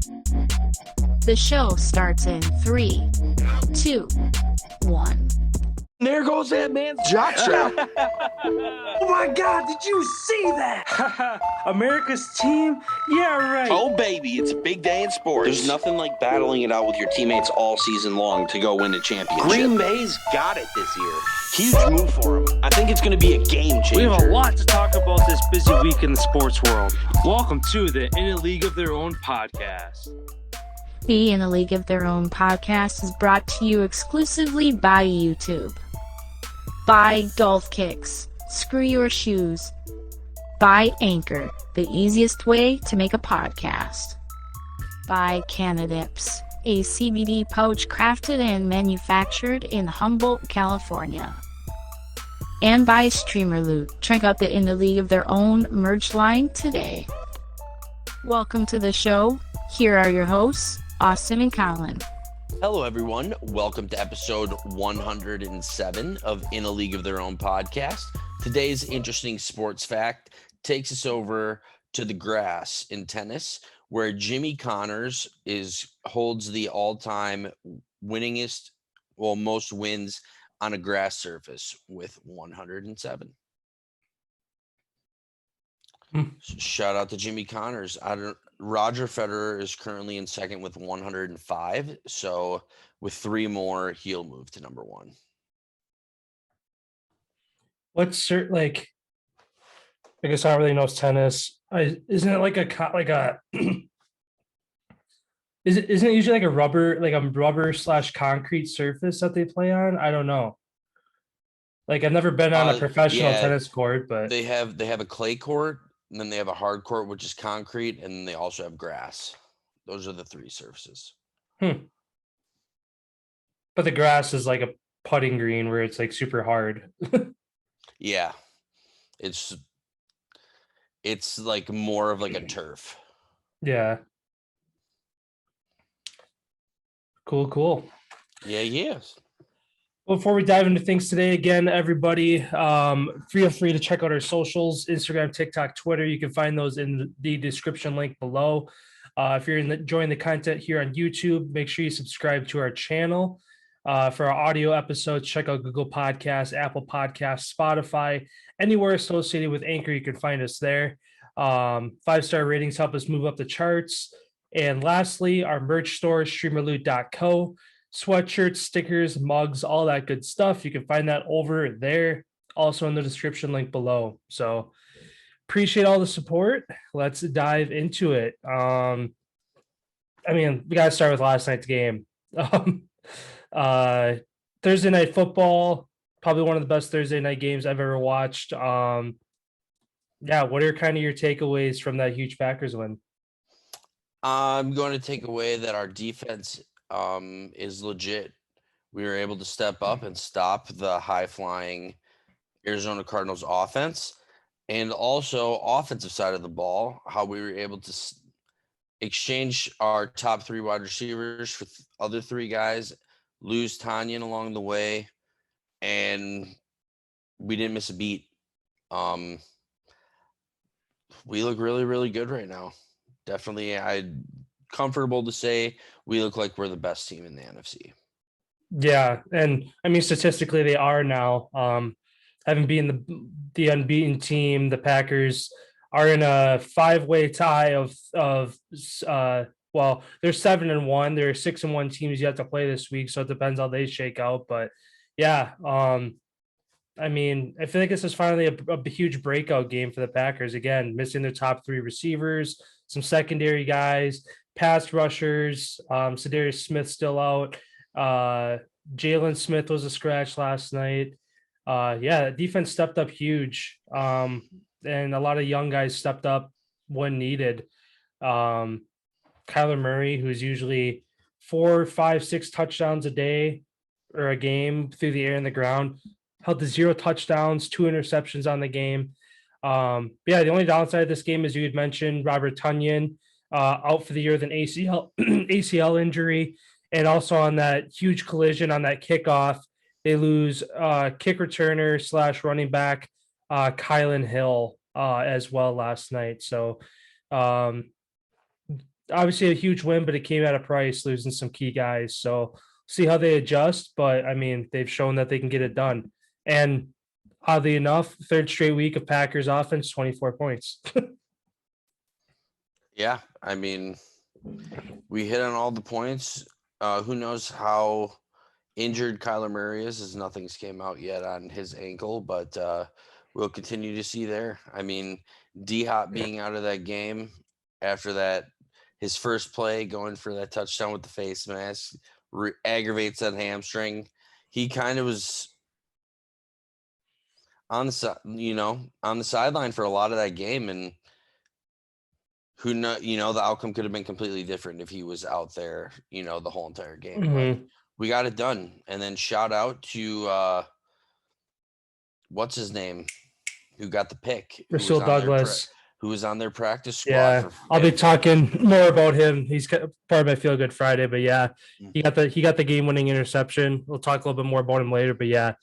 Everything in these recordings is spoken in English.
The show starts in 3, 2, 1. There goes that man's jock strap. Oh my God, did you see that? America's team? Yeah, right. Oh, baby, it's a big day in sports. There's nothing like battling it out with your teammates all season long to go win a championship. Green Bay's got it this year. Huge move for them. I think it's going to be a game changer. We have a lot to talk about this busy week in the sports world. Welcome to the In a League of Their Own podcast. The In a League of Their Own podcast is brought to you exclusively by YouTube. By Golf Kicks, Screw Your Shoes. By Anchor, the easiest way to make a podcast. By Canadips, a CBD pouch crafted and manufactured in Humboldt, California. And by Streamer Loot. Check out the In a League of Their Own merch line today. Welcome to the show. Here are your hosts, Austin and Collin. Hello, everyone. Welcome to episode 107 of In a League of Their Own podcast. Today's interesting sports fact takes us over to the grass in tennis, where Jimmy Connors holds the all-time most wins on a grass surface with 107. Shout out to Jimmy Connors. Roger Federer is currently in second with 105. So with three more, he'll move to number one. What's I guess I don't really know tennis. Isn't it isn't it usually like a rubber / concrete surface that they play on? I don't know. Like, I've never been on a professional tennis court, but they have a clay court, and then they have a hard court, which is concrete, and they also have grass. Those are the three surfaces. But the grass is like a putting green where it's like super hard. Yeah. It's like more of like a turf. Yeah. Cool. Yeah, yes. Before we dive into things today, again, everybody, feel free to check out our socials, Instagram, TikTok, Twitter. You can find those in the description link below. If you're enjoying the content here on YouTube, make sure you subscribe to our channel. For our audio episodes, check out Google Podcasts, Apple Podcasts, Spotify, anywhere associated with Anchor, you can find us there. 5-star ratings help us move up the charts. And lastly, our merch store, streamerloot.co. Sweatshirts, stickers, mugs, all that good stuff. You can find that over there, also in the description link below. So appreciate all the support. Let's dive into it. We got to start with last night's game. Thursday night football, probably one of the best Thursday night games I've ever watched. What are kind of your takeaways from that huge Packers win? I'm going to take away that our defense is legit. We were able to step up and stop the high-flying Arizona Cardinals offense, and also offensive side of the ball, how we were able to exchange our top three wide receivers for other three guys, lose Tanyan along the way, and we didn't miss a beat. We look really, really good right now. Definitely, I'm comfortable to say we look like we're the best team in the NFC. Yeah, and statistically they are now. Having been the unbeaten team, the Packers are in a 5-way tie of they're 7-1. There are 6-1 teams yet to play this week, so it depends how they shake out. But yeah, I feel like this is finally a huge breakout game for the Packers. Again, missing their top three receivers, some secondary guys, pass rushers. Sedarius Smith still out. Jalen Smith was a scratch last night. Defense stepped up huge. And a lot of young guys stepped up when needed. Kyler Murray, who's usually 4, 5, 6 touchdowns a day or a game through the air and the ground, held to 0 touchdowns, 2 interceptions on the game. The only downside of this game, as you had mentioned, Robert Tonyan out for the year with an ACL injury, and also on that huge collision on that kickoff, they lose kick returner / running back Kylan Hill as well last night. So obviously a huge win, but it came at a price, losing some key guys. So see how they adjust. But I mean, they've shown that they can get it done. And oddly enough, third straight week of Packers offense, 24 points. Yeah, I mean, we hit on all the points. Who knows how injured Kyler Murray is, as nothing's came out yet on his ankle, but we'll continue to see there. I mean, D-Hop being out of that game after that, his first play going for that touchdown with the face mask aggravates that hamstring. He kind of was on the sideline for a lot of that game, and who know, the outcome could have been completely different if he was out there, the whole entire game. Mm-hmm. But we got it done. And then shout out to what's his name, who got the pick, Rasul Douglas, who was on their practice squad. Yeah, I'll be talking more about him. He's part of my Feel Good Friday, but yeah, he got the game-winning interception. We'll talk a little bit more about him later, but yeah,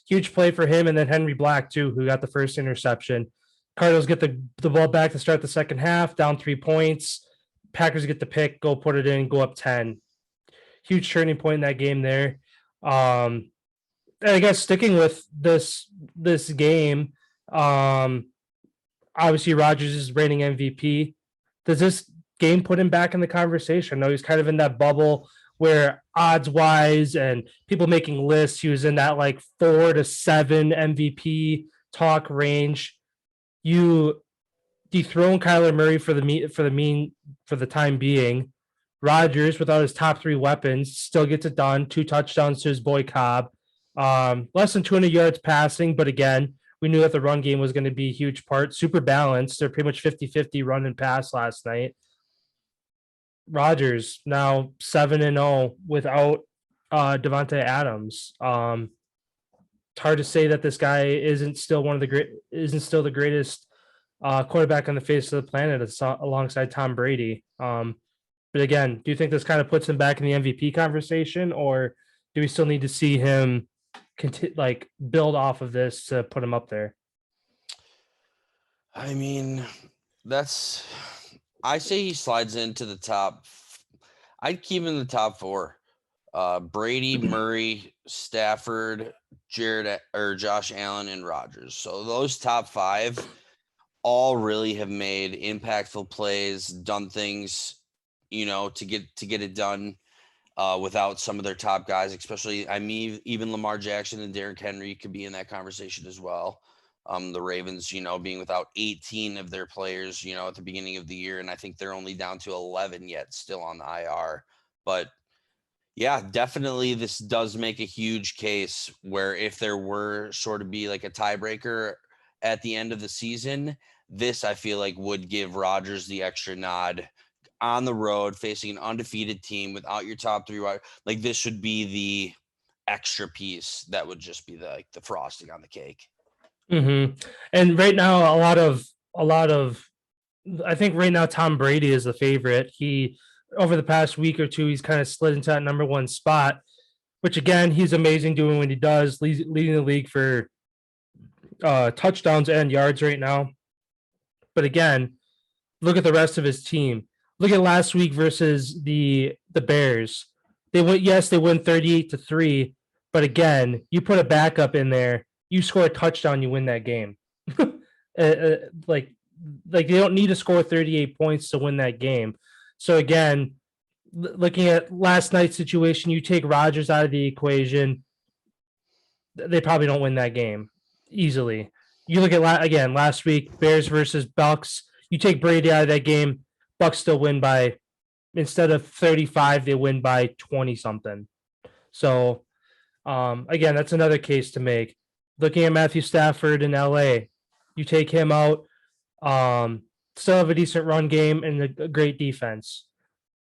huge play for him. And then Henry Black too, who got the first interception. Cardinals get the ball back to start the second half, down 3 points. Packers get the pick, go put it in, go up 10. Huge turning point in that game there. And I guess sticking with this game, obviously Rodgers is reigning MVP. Does this game put him back in the conversation? I know he's kind of in that bubble where odds wise and people making lists, he was in that like 4 to 7 MVP talk range. You dethrone Kyler Murray for the time being. Rodgers, without his top 3 weapons, still gets it done. 2 touchdowns to his boy Cobb. Less than 200 yards passing, but again, we knew that the run game was going to be a huge part. Super balanced. They're pretty much 50-50 run and pass last night. Rodgers now 7-0 without Devontae Adams. It's hard to say that this guy isn't still the greatest quarterback on the face of the planet alongside Tom Brady. But again, do you think this kind of puts him back in the MVP conversation, or do we still need to see him build off of this to put him up there? I mean, I say he slides into the top. I'd keep him in the top 4. Brady, Murray, Stafford, Josh Allen, and Rodgers. So those top 5 all really have made impactful plays, done things, to get it done without some of their top guys, especially, even Lamar Jackson and Derrick Henry could be in that conversation as well. The Ravens, being without 18 of their players, at the beginning of the year, and I think they're only down to 11 yet, still on the IR. But yeah, definitely this does make a huge case where if there were sort of be like a tiebreaker at the end of the season, this I feel like would give Rodgers the extra nod on the road facing an undefeated team without your top 3 wide. Like this should be the extra piece that would just be the frosting on the cake. Mm-hmm. And right now, a lot of, I think right now Tom Brady is the favorite. He, over the past week or 2, he's kind of slid into that number 1 spot, which again, he's amazing doing what he does, leading the league for touchdowns and yards right now. But again, look at the rest of his team. Look at last week versus the Bears. They win 38-3, but again, you put a backup in there, you score a touchdown, you win that game. Like they don't need to score 38 points to win that game. So again, looking at last night's situation, you take Rodgers out of the equation, they probably don't win that game easily. You look at last week, Bears versus Bucks. You take Brady out of that game, Bucks still win by, instead of 35, they win by 20 something. So again, that's another case to make. Looking at Matthew Stafford in LA, you take him out, still have a decent run game and a great defense.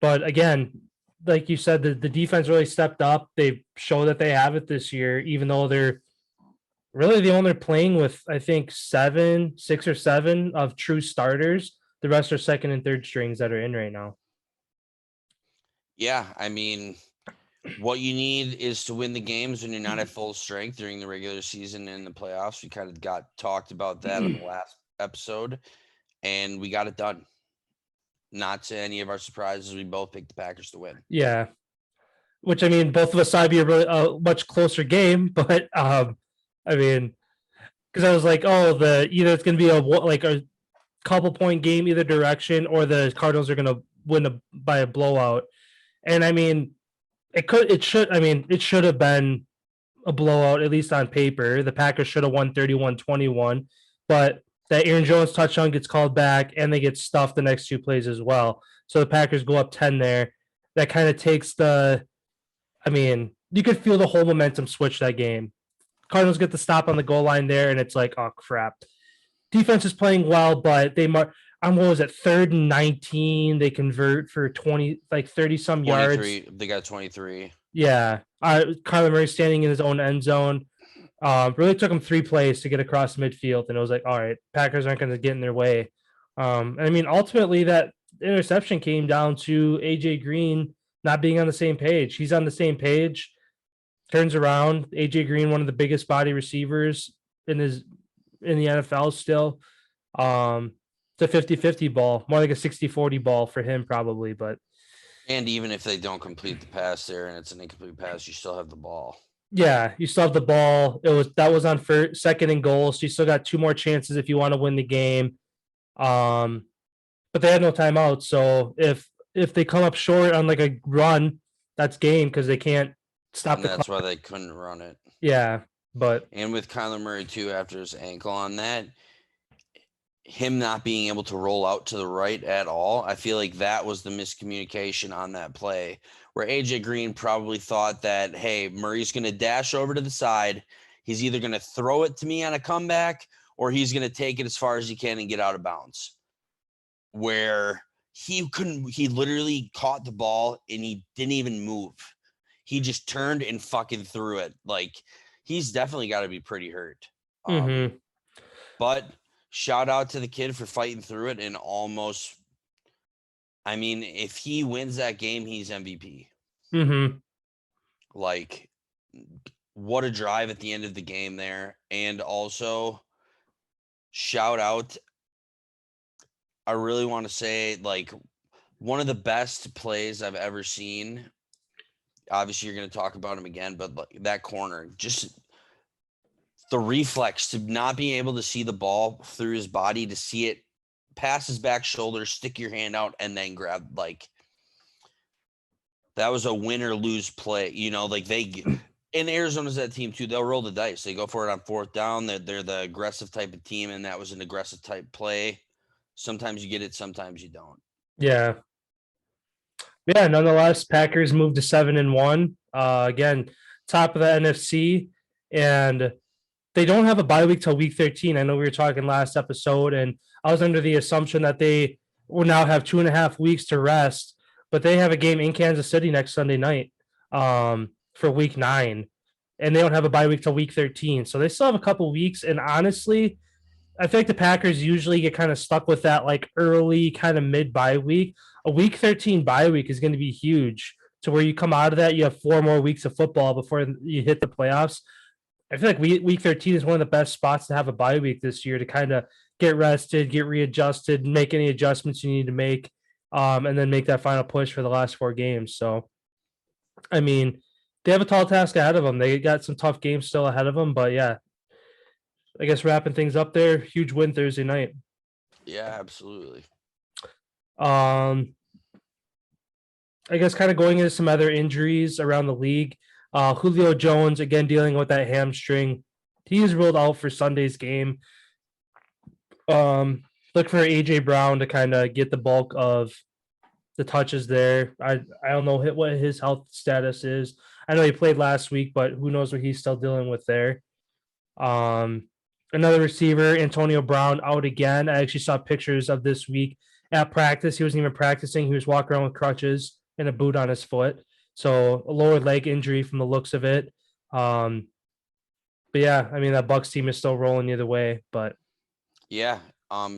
But again, like you said, the defense really stepped up. They show that they have it this year, even though they're only playing with, I think, 6 or 7 of true starters. The rest are second and third strings that are in right now. Yeah, I mean, what you need is to win the games when you're not at full strength during the regular season and the playoffs. We kind of talked about that on the last episode, and we got it done. not to any of our surprises, we both picked the Packers to win. Yeah. Which, I mean, both of us thought it'd be a much closer game, but I mean, because I was like, oh, either it's going to be a couple point game either direction, or the Cardinals are going to win by a blowout. And I mean, it should have been a blowout, at least on paper. The Packers should have won 31-21, but that Aaron Jones touchdown gets called back and they get stuffed the next two plays as well. So the Packers go up 10 there. That kind of takes you could feel the whole momentum switch that game. Cardinals get the stop on the goal line there, and it's like, oh, crap. Defense is playing well, but what was it, 3rd and 19? They convert for 30-some yards. They got 23. Yeah. Kyler Murray standing in his own end zone. Really took him 3 plays to get across midfield, and it was like, all right, Packers aren't going to get in their way. Ultimately, that interception came down to A.J. Green not being on the same page. He's on the same page, turns around. A.J. Green, one of the biggest body receivers in the NFL still. It's a 50-50 ball, more like a 60-40 ball for him probably, but. And even if they don't complete the pass there and it's an incomplete pass, you still have the ball. Yeah, you still have the ball. That was on 2nd and goal, so you still got 2 more chances if you want to win the game. But they had no timeout, so if they come up short on like a run, that's game because they can't stop the clock. That's why they couldn't run it. Yeah, and with Kyler Murray too, after his ankle on that, him not being able to roll out to the right at all, I feel like that was the miscommunication on that play, where AJ Green probably thought that, hey, Murray's going to dash over to the side. He's either going to throw it to me on a comeback or he's going to take it as far as he can and get out of bounds. Where he literally caught the ball and he didn't even move. He just turned and fucking threw it. Like, he's definitely got to be pretty hurt. But shout out to the kid for fighting through it and almost, if he wins that game, he's MVP. Like, what a drive at the end of the game there. And also, shout out, I really want to say, like, one of the best plays I've ever seen. Obviously, you're going to talk about him again, but like, that corner, just the reflex to not being able to see the ball through his body, to see it pass his back shoulder, stick your hand out, and then grab, like, that was a win or lose play. And Arizona's that team too. They'll roll the dice. They go for it on 4th down. They're the aggressive type of team, and that was an aggressive type play. Sometimes you get it, sometimes you don't. Yeah. Yeah, nonetheless, Packers moved to 7-1. Again, top of the NFC, and they don't have a bye week till week 13. I know we were talking last episode, and I was under the assumption that they will now have 2.5 weeks to rest, but they have a game in Kansas City next Sunday night for week 9, and they don't have a bye week till week 13. So they still have a couple weeks, and honestly, I feel like the Packers usually get kind of stuck with that like early kind of mid bye week. A week 13 bye week is going to be huge, to where you come out of that, you have 4 more weeks of football before you hit the playoffs. I feel like week 13 is one of the best spots to have a bye week this year, to kind of get rested, get readjusted, make any adjustments you need to make, and then make that final push for the last 4 games. So, they have a tall task ahead of them. They got some tough games still ahead of them, but yeah, I guess wrapping things up there, huge win Thursday night. Yeah, absolutely. I guess kind of going into some other injuries around the league. Julio Jones, again, dealing with that hamstring. He is ruled out for Sunday's game. Look for A.J. Brown to kind of get the bulk of the touches there. I don't know what his health status is. I know he played last week, but who knows what he's still dealing with there. Another receiver, Antonio Brown, out again. I actually saw pictures of this week at practice. He wasn't even practicing. He was walking around with crutches and a boot on his foot. So a lower leg injury from the looks of it. But yeah, that Bucs team is still rolling either way. But yeah,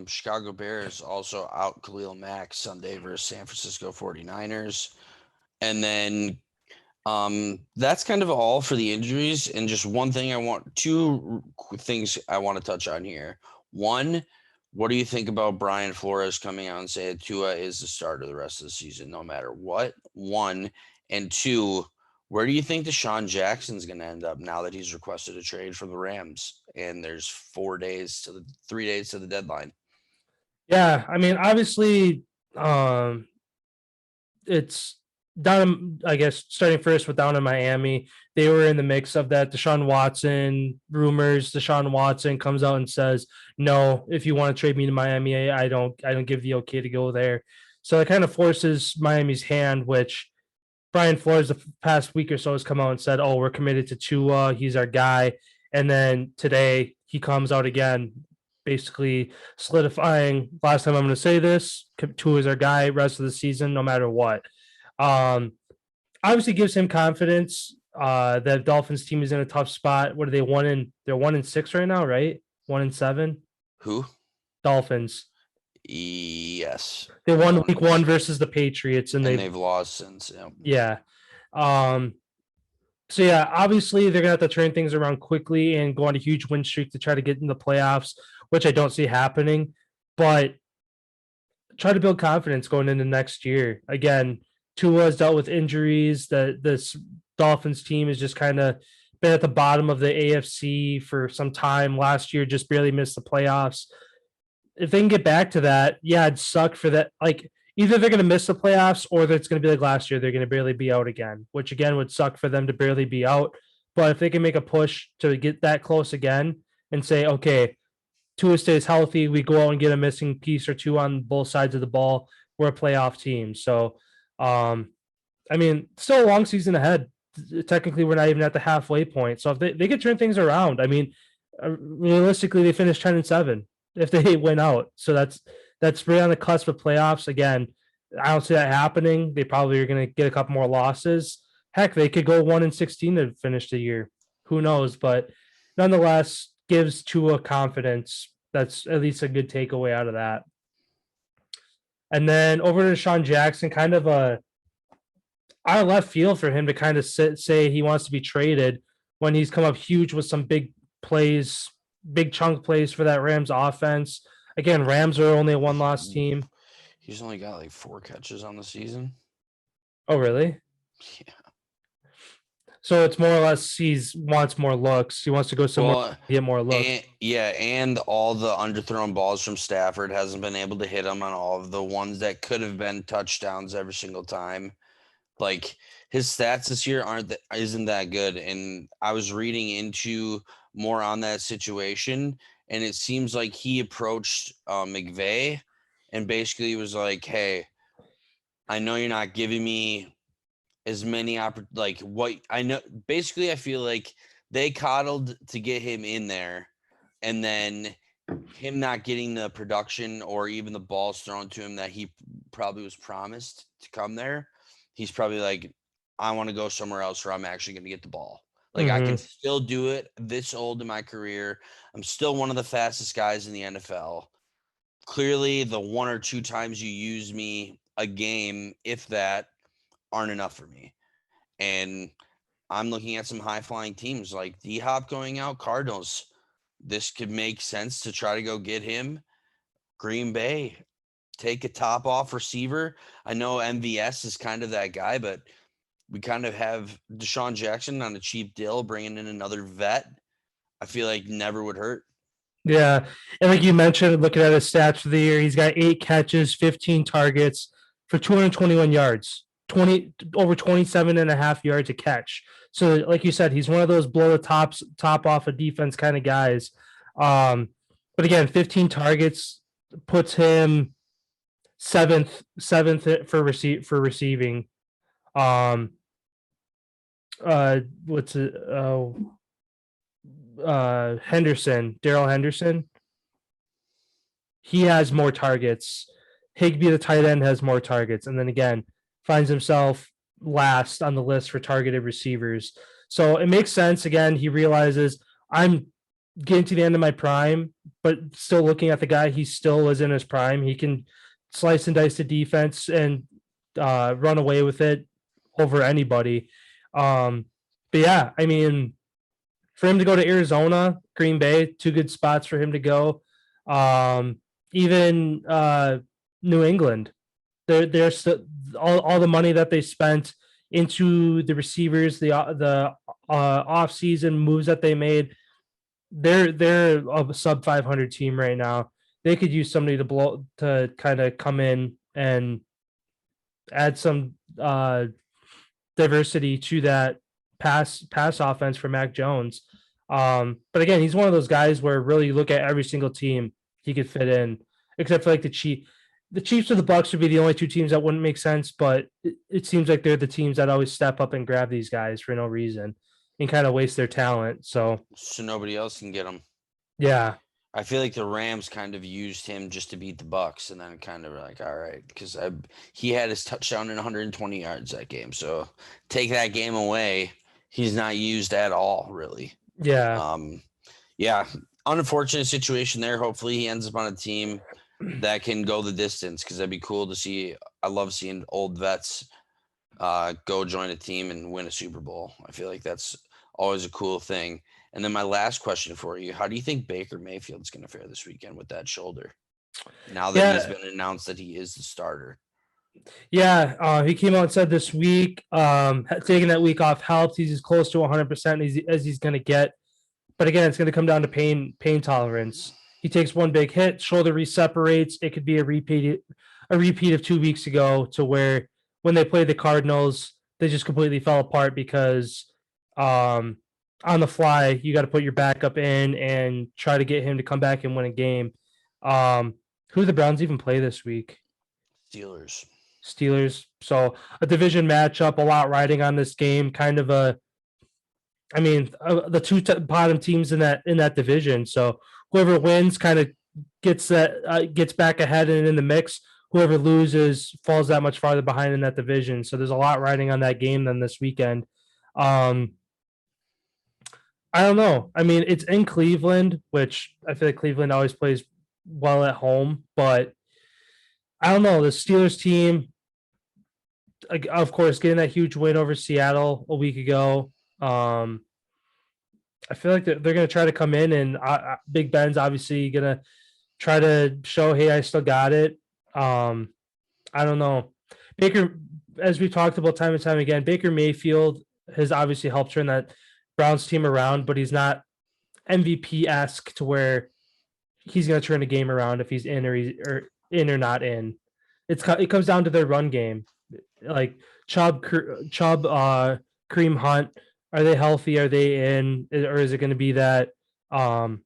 Chicago Bears also out Khalil Mack Sunday versus San Francisco 49ers. And then that's kind of all for the injuries. And just 2 things I want to touch on here. One, What do you think about Brian Flores coming out and saying Tua is the starter the rest of the season, no matter what? 1, and 2, where do you think Deshaun Jackson's going to end up now that he's requested a trade from the Rams and there's 3 days to the deadline? Yeah, I mean, obviously, it's down. I guess starting first with down in Miami, they were in the mix of that Deshaun Watson rumors. Deshaun Watson comes out and says, "No, if you want to trade me to Miami, I don't give the okay to go there." So it kind of forces Miami's hand, which Brian Flores the past week or so has come out and said, "Oh, we're committed to Tua. He's our guy." And then today he comes out again, basically solidifying. Last time I'm going to say this: Tua is our guy rest of the season, no matter what. Um, Obviously gives him confidence. That Dolphins team is in a tough spot. What are they? They're 1-6 right now, right? 1-7. Who? Dolphins. Yes. They won week 1 versus the Patriots, and they've lost since. Yeah. So yeah, obviously they're gonna have to turn things around quickly and go on a huge win streak to try to get in the playoffs, which I don't see happening. But try to build confidence going into next year. Again, Tua has dealt with injuries. That this Dolphins team has just kind of been at the bottom of the AFC for some time. Last year, just barely missed the playoffs. If they can get back to that, yeah, it'd suck for that. Like either they're going to miss the playoffs or it's going to be like last year, they're going to barely be out again, which again would suck for them to barely be out. But if they can make a push to get that close again and say, okay, Tua stays healthy, we go out and get a missing piece or two on both sides of the ball, we're a playoff team. So, I mean, still a long season ahead. Technically, we're not even at the halfway point. So if they could turn things around, I mean, realistically, they finished 10-7 if they win out. So that's right on the cusp of playoffs. Again, I don't see that happening. They probably are going to get a couple more losses. Heck, they could go 1-16 to finish the year. Who knows? But nonetheless, gives Tua confidence. That's at least a good takeaway out of that. And then over to Deshaun Jackson, kind of a out of left field for him to kind of say he wants to be traded when he's come up huge with some big plays, big chunk plays for that Rams offense. Again, Rams are only a 1-loss team. He's only got like 4 catches on the season. Oh, really? Yeah. So it's more or less he wants more looks. He wants to go somewhere get more looks. And all the underthrown balls from Stafford hasn't been able to hit him on all of the ones that could have been touchdowns every single time. Like his stats this year isn't that good. And I was reading into more on that situation, and it seems like he approached McVay and basically was like, "Hey, I know you're not giving me as many what I know." Basically, I feel like they coddled to get him in there, and then him not getting the production or even the balls thrown to him that he probably was promised to come there. He's probably like, I want to go somewhere else where I'm actually going to get the ball. Like I can still do it this old in my career. I'm still one of the fastest guys in the NFL. Clearly, the 1 or 2 times you use me a game, if that, aren't enough for me. And I'm looking at some high-flying teams like D-Hop going out, Cardinals. This could make sense to try to go get him. Green Bay, take a top-off receiver. I know MVS is kind of that guy, but we kind of have Deshaun Jackson on a cheap deal, bringing in another vet. I feel like never would hurt. Yeah. And like you mentioned, looking at his stats for the year, he's got 8 catches, 15 targets for 221 yards, over 27 and a half yards a catch. So like you said, he's one of those blow the top off a defense kind of guys. But again, 15 targets puts him seventh for receiving. What's it? Darrell Henderson. He has more targets. Higbee, the tight end, has more targets, and then again finds himself last on the list for targeted receivers. So it makes sense. Again, he realizes I'm getting to the end of my prime, but still looking at the guy, he still is in his prime. He can slice and dice the defense and run away with it over anybody. But yeah, I mean, for him to go to Arizona, Green Bay, 2 good spots for him to go. even New England. They're all the money that they spent into the receivers, the off season moves that they made. They're a sub 500 team right now. They could use somebody to kind of come in and add some diversity to that pass offense for Mac Jones. But again, he's one of those guys where really you look at every single team he could fit in, except for like the Chiefs. The Chiefs or the Bucks would be the only two teams that wouldn't make sense, but it seems like they're the teams that always step up and grab these guys for no reason and kind of waste their talent. So nobody else can get him. Yeah. I feel like the Rams kind of used him just to beat the Bucks, and then kind of like, all right, because he had his touchdown and 120 yards that game. So take that game away, he's not used at all, really. Yeah. Yeah. Unfortunate situation there. Hopefully he ends up on a team that can go the distance, because that'd be cool to see. I love seeing old vets go join a team and win a Super Bowl. I feel like that's always a cool thing. And then my last question for you, how do you think Baker Mayfield's going to fare this weekend with that shoulder, now that he's been announced that he is the starter? Yeah, he came out and said this week, taking that week off helped. He's as close to 100% as he's going to get. But again, it's going to come down to pain tolerance. He takes one big hit, shoulder reseparates. It could be a repeat of 2 weeks ago, to where when they played the Cardinals, they just completely fell apart because on the fly, you got to put your backup in and try to get him to come back and win a game. Who do the Browns even play this week? Steelers. So a division matchup, a lot riding on this game. Kind of the two bottom teams in that division. So whoever wins kind of gets back ahead and in the mix. Whoever loses falls that much farther behind in that division. So there's a lot riding on that game then this weekend. I don't know. I mean, it's in Cleveland, which I feel like Cleveland always plays well at home, but I don't know. The Steelers team, of course, getting that huge win over Seattle a week ago. I feel like they're going to try to come in, and Big Ben's obviously going to try to show, hey, I still got it. I don't know. Baker, as we talked about time and time again, Baker Mayfield has obviously helped turn that Browns team around, but he's not MVP-esque to where he's going to turn the game around if he's in or not in. It comes down to their run game. Like Chubb, Kareem Hunt, are they healthy? Are they in? Or is it going to be that what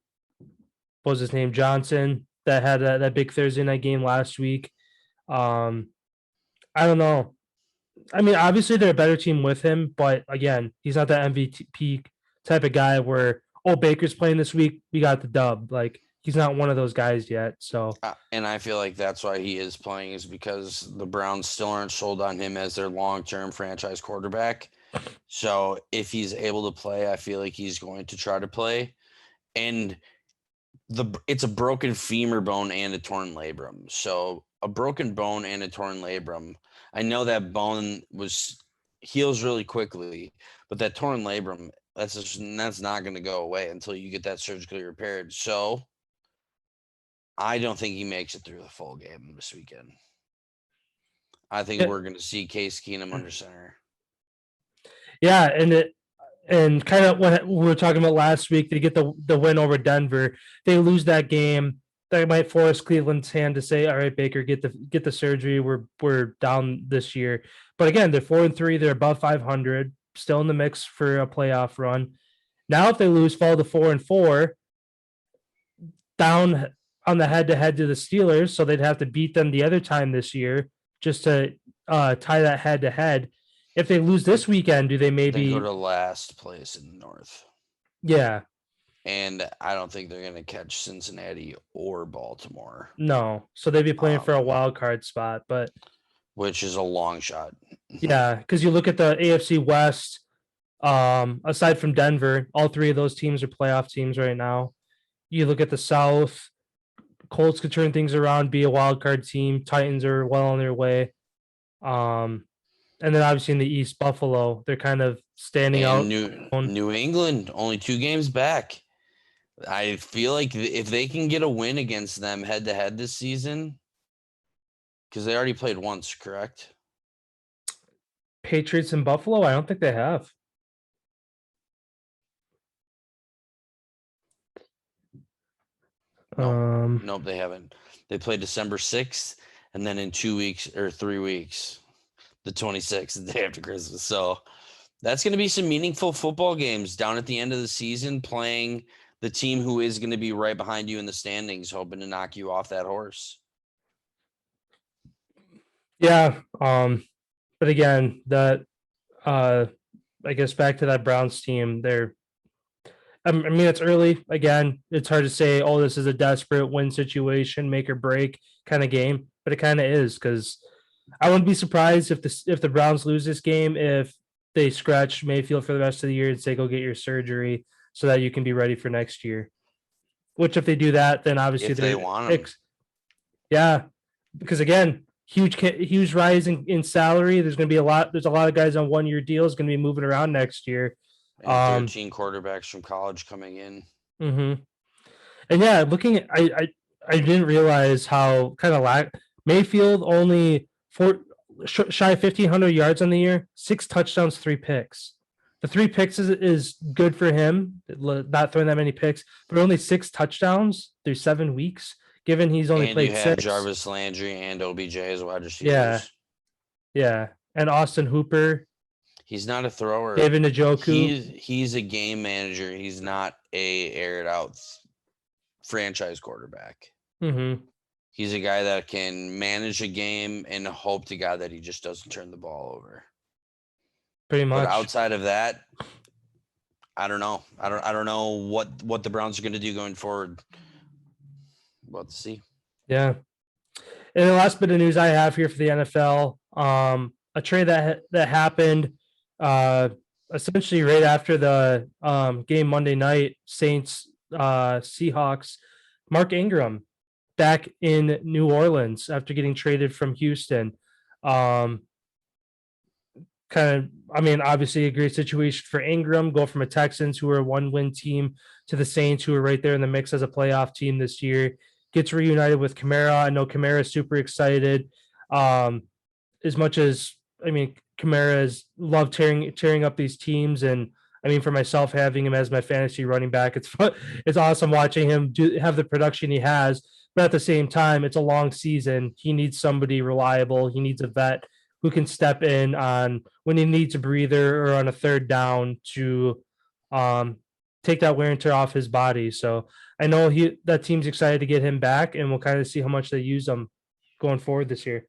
was his name, Johnson, that had that big Thursday night game last week? I don't know. I mean, obviously they're a better team with him, but again, he's not that MVP type of guy where, Baker's playing this week, we got the dub. Like, he's not one of those guys yet. So, and I feel like that's why he is playing, is because the Browns still aren't sold on him as their long-term franchise quarterback. So if he's able to play, I feel like he's going to try to play. And it's a broken femur bone and a torn labrum. So a broken bone and a torn labrum, I know that bone heals really quickly, but that torn labrum, that's not going to go away until you get that surgically repaired. So I don't think he makes it through the full game this weekend. I think we're going to see Case Keenum under center. Yeah, and kind of what we were talking about last week, they get the win over Denver. They lose that game. That might force Cleveland's hand to say, "All right, Baker, get the surgery. We're down this year." But again, they're 4-3. They're above 500, still in the mix for a playoff run. Now, if they lose, fall to 4-4, down on the head-to-head to the Steelers, so they'd have to beat them the other time this year just to tie that head-to-head. If they lose this weekend, do they maybe go to last place in the North? Yeah. And I don't think they're going to catch Cincinnati or Baltimore. No. So they'd be playing for a wild card spot, but which is a long shot. Yeah, because you look at the AFC West, aside from Denver, all three of those teams are playoff teams right now. You look at the South, Colts could turn things around, be a wild card team. Titans are well on their way. And then obviously in the East, Buffalo, they're kind of standing out. New England, only 2 games back. I feel like if they can get a win against them head to head this season, because they already played once, correct? Patriots in Buffalo? I don't think they have. Nope, they haven't. They played December 6th, and then in 2 weeks or 3 weeks, the 26th, the day after Christmas. So that's going to be some meaningful football games down at the end of the season, playing the team who is going to be right behind you in the standings, hoping to knock you off that horse. Yeah. But again, that I guess back to that Browns team, I mean, it's early. Again, it's hard to say, oh, this is a desperate win situation, make or break kind of game, but it kind of is, because I wouldn't be surprised if the Browns lose this game, if they scratch Mayfield for the rest of the year and say, go get your surgery so that you can be ready for next year. Which, if they do that, then obviously If they want him. Yeah, because again, huge rise in salary. There's going to be there's a lot of guys on 1-year deals going to be moving around next year. And 13 quarterbacks from college coming in. Mm-hmm. And yeah, looking at, I didn't realize how kind of Mayfield only shy of 1,500 yards on the year, 6 touchdowns, 3 picks. The 3 picks is good for him, not throwing that many picks, but only 6 touchdowns through 7 weeks, given he's only played 6. Jarvis Landry and OBJ as wide receivers. Yeah. And Austin Hooper. He's not a thrower. David Njoku. He's a game manager. He's not a aired out franchise quarterback. Mm-hmm. He's a guy that can manage a game and hope to God that he just doesn't turn the ball over. Pretty much. But outside of that, I don't know. I don't know what the Browns are going to do going forward. We'll have to see. Yeah. And the last bit of news I have here for the NFL, a trade that happened essentially right after the game Monday night, Saints Seahawks. Mark Ingram back in New Orleans after getting traded from Houston. Obviously a great situation for Ingram, go from a Texans who are a 1-win team to the Saints who are right there in the mix as a playoff team this year. Gets reunited with Kamara. I know Kamara is super excited. As much as, Kamara has loved tearing up these teams, and for myself, having him as my fantasy running back, it's fun. It's awesome watching him have the production he has. But at the same time, it's a long season. He needs somebody reliable. He needs a vet who can step in on when he needs a breather or on a third down to take that wear and tear off his body. So I know that team's excited to get him back, and we'll kind of see how much they use him going forward this year.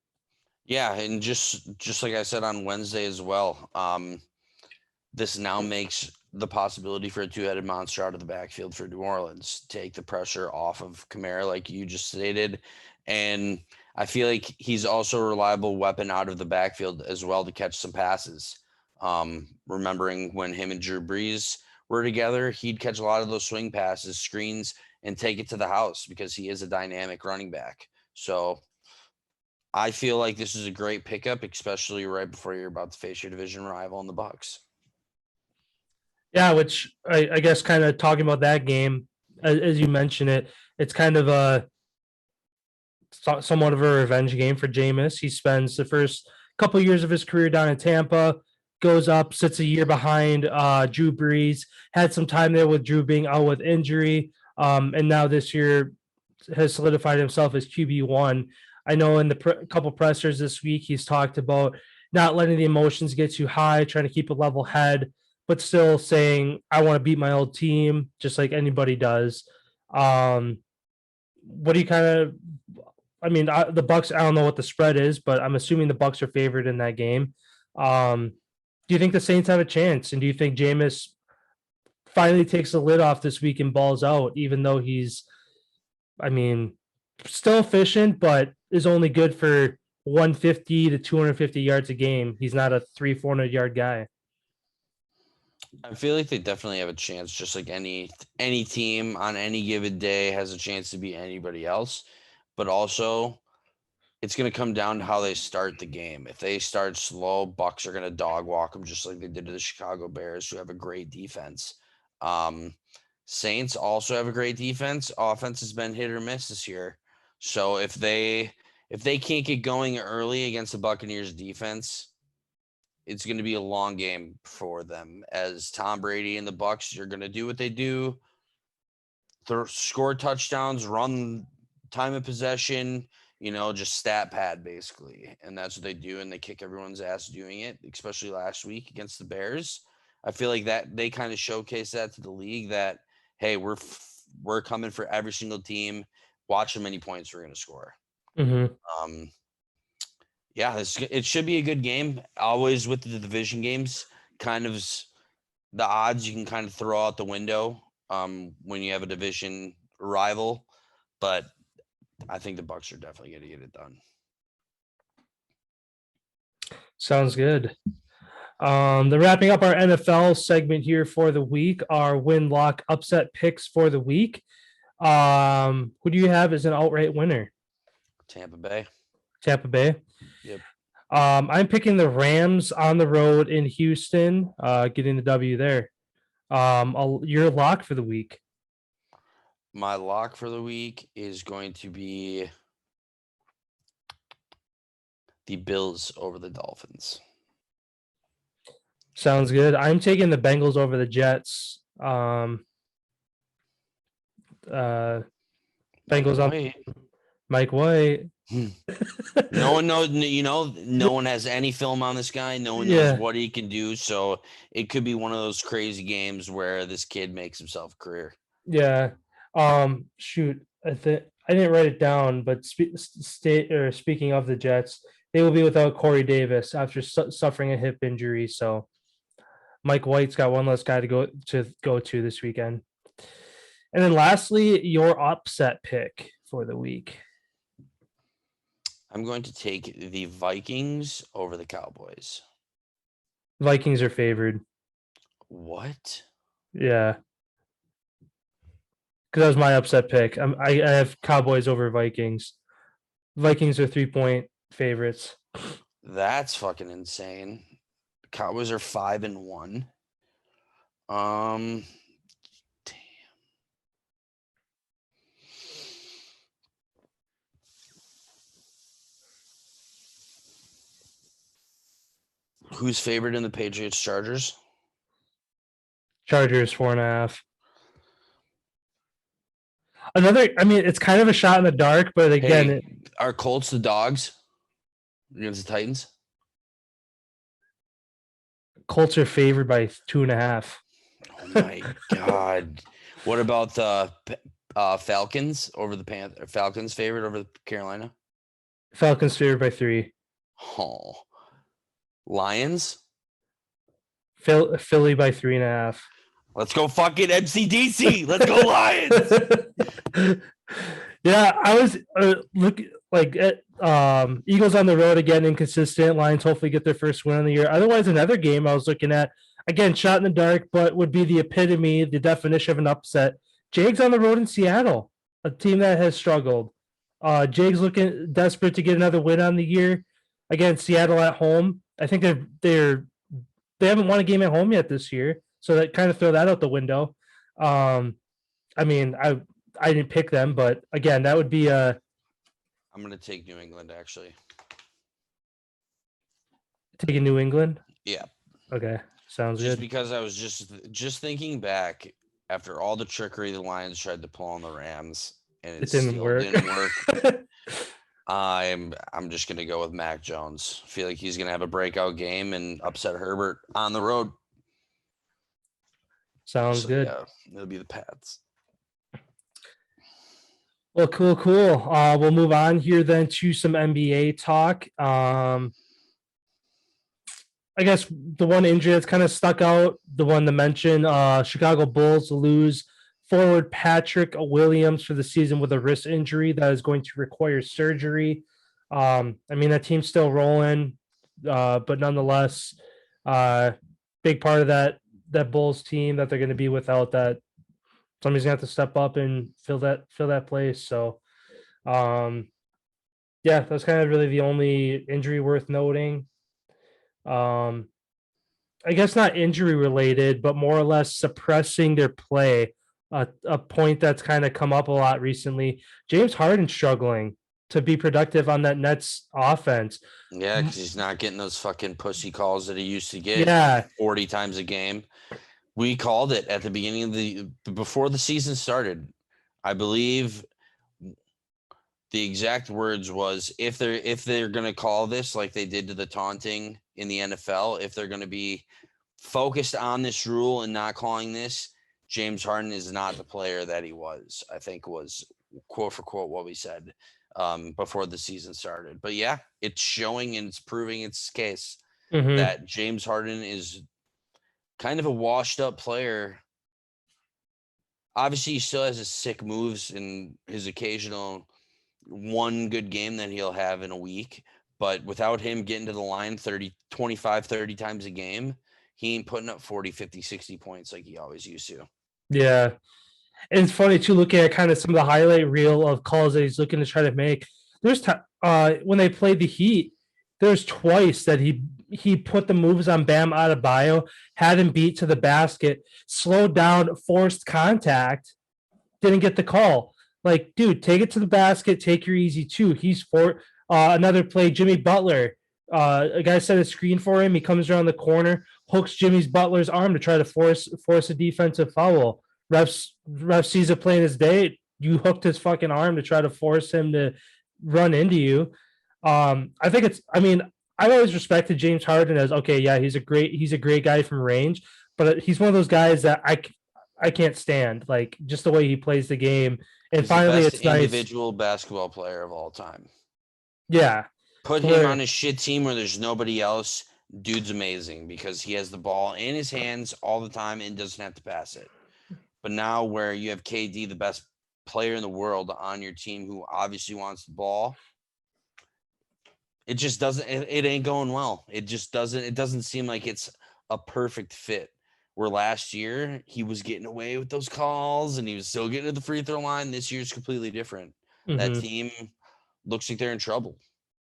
Yeah, and just like I said on Wednesday as well, this now makes the possibility for a 2-headed monster out of the backfield for New Orleans. Take the pressure off of Kamara, like you just stated. And I feel like he's also a reliable weapon out of the backfield as well to catch some passes. Remembering when him and Drew Brees were together, he'd catch a lot of those swing passes, screens, and take it to the house because he is a dynamic running back. So I feel like this is a great pickup, especially right before you're about to face your division rival in the Bucs. Yeah, which I guess kind of talking about that game, as you mentioned it, it's kind of somewhat of a revenge game for Jameis. He spends the first couple of years of his career down in Tampa, goes up, sits a year behind Drew Brees, had some time there with Drew being out with injury, and now this year has solidified himself as QB1. I know in the couple pressers this week, he's talked about not letting the emotions get too high, trying to keep a level head, but still saying, I want to beat my old team, just like anybody does. What do you the Bucs, I don't know what the spread is, but I'm assuming the Bucs are favored in that game. Do you think the Saints have a chance? And do you think Jameis finally takes the lid off this week and balls out, even though he's, still efficient, but is only good for 150 to 250 yards a game? He's not a 300-400 yard guy. I feel like they definitely have a chance, just like any team on any given day has a chance to beat anybody else. But also, it's going to come down to how they start the game. If they start slow, Bucs are going to dog walk them just like they did to the Chicago Bears, who have a great defense. Saints also have a great defense. Offense has been hit or miss this year. So if they can't get going early against the Buccaneers defense, it's going to be a long game for them, as Tom Brady and the Bucs are going to do what they do. Score touchdowns, run time of possession, just stat pad basically. And that's what they do. And they kick everyone's ass doing it, especially last week against the Bears. I feel like that they kind of showcase that to the league that, hey, we're coming for every single team. Watch how many points we're going to score. Mm-hmm. Yeah, it should be a good game. Always with the division games, kind of the odds you can kind of throw out the window when you have a division rival. But I think the Bucs are definitely going to get it done. Sounds good. The wrapping up our NFL segment here for the week, our win lock upset picks for the week. Who do you have as an outright winner? Tampa Bay. Yep. I'm picking the Rams on the road in Houston, getting the W there. Your lock for the week. My lock for the week is going to be the Bills over the Dolphins. Sounds good. I'm taking the Bengals over the Jets. Bengals on Mike White. No one knows, no one has any film on this guy. No one knows what he can do. So it could be one of those crazy games where this kid makes himself a career. Yeah. Shoot. I didn't write it down, but speaking of the Jets, they will be without Corey Davis after suffering a hip injury. So Mike White's got one less guy to go to this weekend. And then lastly, your upset pick for the week. I'm going to take the Vikings over the Cowboys. Vikings are favored. What? Yeah. Because that was my upset pick. I have Cowboys over Vikings. Vikings are 3-point favorites. That's fucking insane. Cowboys are 5-1. Damn. Who's favored in the Patriots Chargers? Chargers 4.5. It's kind of a shot in the dark, but again, are Colts the dogs against the Titans? Colts are favored by 2.5. Oh my God. What about the Falcons over the Panthers? Falcons favored over the Carolina? Falcons favored by 3. Oh. Lions? Philly by 3.5. Let's go fucking MCDC. Let's go Lions. Yeah, I was Eagles on the road again, inconsistent. Lions hopefully get their first win of the year. Otherwise, another game I was looking at, again, shot in the dark, but would be the epitome, the definition of an upset. Jags on the road in Seattle, a team that has struggled. Jags looking desperate to get another win on the year. Again, Seattle at home. I think they haven't won a game at home yet this year, so that kind of throw that out the window. I didn't pick them, but again, that would be a. I'm going to take New England, actually. Taking New England? Yeah. Okay, sounds just good. Because I was just thinking back after all the trickery the Lions tried to pull on the Rams, and it didn't work. I'm just going to go with Mac Jones. I feel like he's going to have a breakout game and upset Herbert on the road. Sounds good. Yeah, it'll be the Pats. Well, cool. We'll move on here then to some NBA talk. I guess the one injury that's kind of stuck out, the one to mention, Chicago Bulls lose forward Patrick Williams for the season with a wrist injury that is going to require surgery. That team's still rolling, but nonetheless, big part of that Bulls team that they're going to be without that. Somebody's going to have to step up and fill that place. So, that's kind of really the only injury worth noting. I guess not injury related, but more or less suppressing their play a point that's kind of come up a lot recently. James Harden struggling to be productive on that Nets offense. Yeah, because he's not getting those fucking pussy calls that he used to get Yeah. 40 times a game. We called it at the beginning of before the season started. I believe the exact words was if they're going to call this like they did to the taunting in the NFL, if they're going to be focused on this rule and not calling this, James Harden is not the player that he was, I think was quote for quote what we said before the season started. But yeah, it's showing and it's proving its case that James Harden is kind of a washed up player. Obviously, he still has his sick moves and his occasional one good game that he'll have in a week. But without him getting to the line 25, 30 times a game, he ain't putting up 40, 50, 60 points like he always used to. Yeah. And it's funny too, looking at kind of some of the highlight reel of calls that he's looking to try to make. There's when they played the Heat, there's twice that he put the moves on Bam Adebayo, had him beat to the basket, slowed down, forced contact, didn't get the call. Like, dude, take it to the basket, take your easy two. He's for another play, Jimmy Butler. A guy set a screen for him. He comes around the corner, hooks Jimmy's Butler's arm to try to force a defensive foul. Ref sees it plain as day. You hooked his fucking arm to try to force him to run into you. I think I've always respected James Harden as, okay, yeah, he's a great guy from range, but he's one of those guys that I can't stand, like, just the way he plays the game. And he's finally, the best it's nice. Individual basketball player of all time. Yeah. Put him on a shit team where there's nobody else. Dude's amazing because he has the ball in his hands all the time and doesn't have to pass it. But now where you have KD, the best player in the world, on your team who obviously wants the ball, it just doesn't, it ain't going well. It doesn't seem like it's a perfect fit. Where last year he was getting away with those calls and he was still getting to the free throw line. This year's completely different. That team looks like they're in trouble.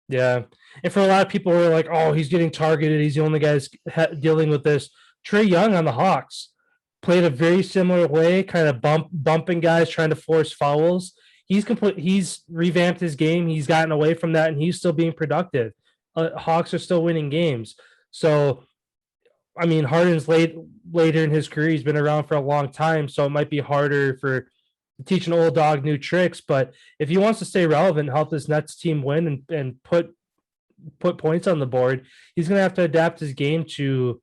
Yeah. And for a lot of people who are like, oh, he's getting targeted, he's the only guy dealing with this. Trae Young on the Hawks played a very similar way, kind of bumping guys, trying to force fouls. He's revamped his game. He's gotten away from that, and he's still being productive. Hawks are still winning games. So, I mean, Harden's later in his career. He's been around for a long time, so it might be harder for teach an old dog new tricks. But if he wants to stay relevant and help this Nets team win and put points on the board, he's going to have to adapt his game to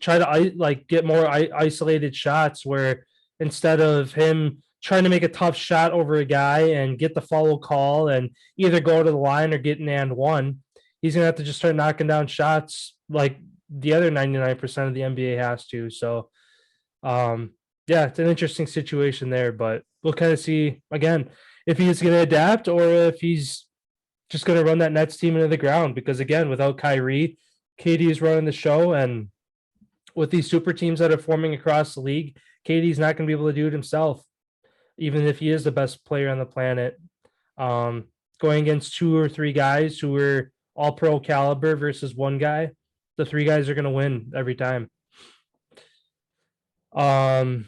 try to get more isolated shots, where instead of him trying to make a tough shot over a guy and get the foul call and either go to the line or get an and one, he's going to have to just start knocking down shots like the other 99% of the NBA has to. So, yeah, it's an interesting situation there, but we'll kind of see again if he's going to adapt or if he's just going to run that Nets team into the ground, because again, without Kyrie, KD is running the show, and with these super teams that are forming across the league, KD's not going to be able to do it himself, even if he is the best player on the planet. Going against two or three guys who are all pro caliber versus one guy, the three guys are going to win every time. I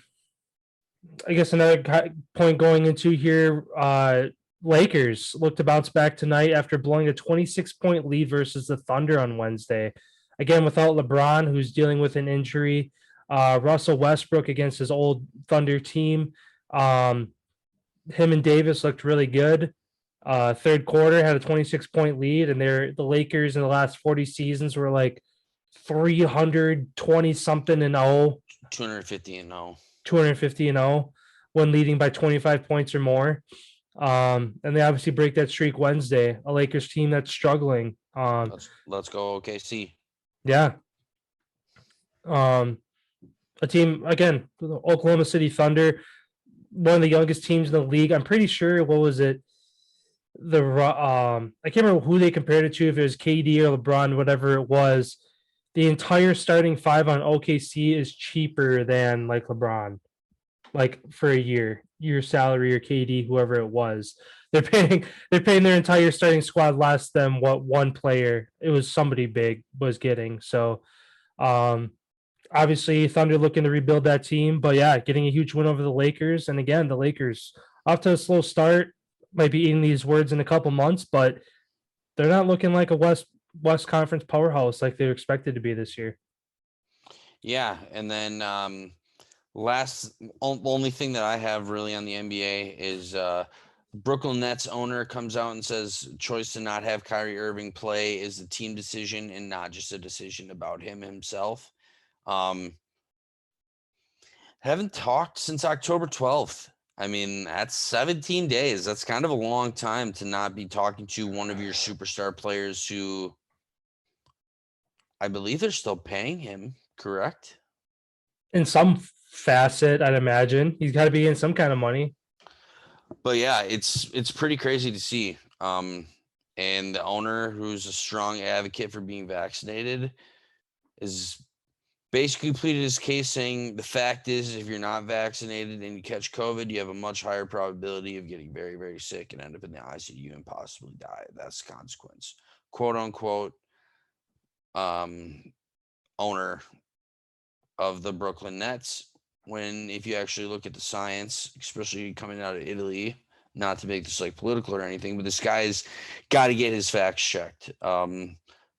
guess another point going into here, Lakers look to bounce back tonight after blowing a 26-point lead versus the Thunder on Wednesday. Again, without LeBron, who's dealing with an injury. Russell Westbrook against his old Thunder team. Him and Davis looked really good. Third quarter had a 26-point lead, and the Lakers in the last 40 seasons were like 320 something and 0. 250 and 0. 250 and 0 when leading by 25 points or more. And they obviously break that streak Wednesday. A Lakers team that's struggling. Let's go OKC. Yeah. A team, again, the Oklahoma City Thunder, one of the youngest teams in the league. I'm pretty sure, what was it? I can't remember who they compared it to, if it was KD or LeBron, whatever it was. The entire starting five on OKC is cheaper than like LeBron, like for a year salary, or KD, whoever it was. They're paying their entire starting squad less than what one player, it was somebody big, was getting. So I Obviously, Thunder looking to rebuild that team, but yeah, getting a huge win over the Lakers. And again, the Lakers off to a slow start. Might be eating these words in a couple months, but they're not looking like a West Conference powerhouse like they're expected to be this year. Yeah, and then only thing that I have really on the NBA is Brooklyn Nets owner comes out and says choice to not have Kyrie Irving play is a team decision and not just a decision about him himself. Haven't talked since October 12th. I mean, that's 17 days. That's kind of a long time to not be talking to one of your superstar players who I believe they're still paying him, correct? In some facet, I'd imagine he's got to be in some kind of money. But yeah, it's pretty crazy to see. And the owner, who's a strong advocate for being vaccinated, is basically pleaded his case saying the fact is if you're not vaccinated and you catch COVID, you have a much higher probability of getting very, very sick and end up in the ICU and possibly die. That's the consequence. Quote unquote owner of the Brooklyn Nets. When if you actually look at the science, especially coming out of Italy, not to make this like political or anything, but this guy's got to get his facts checked.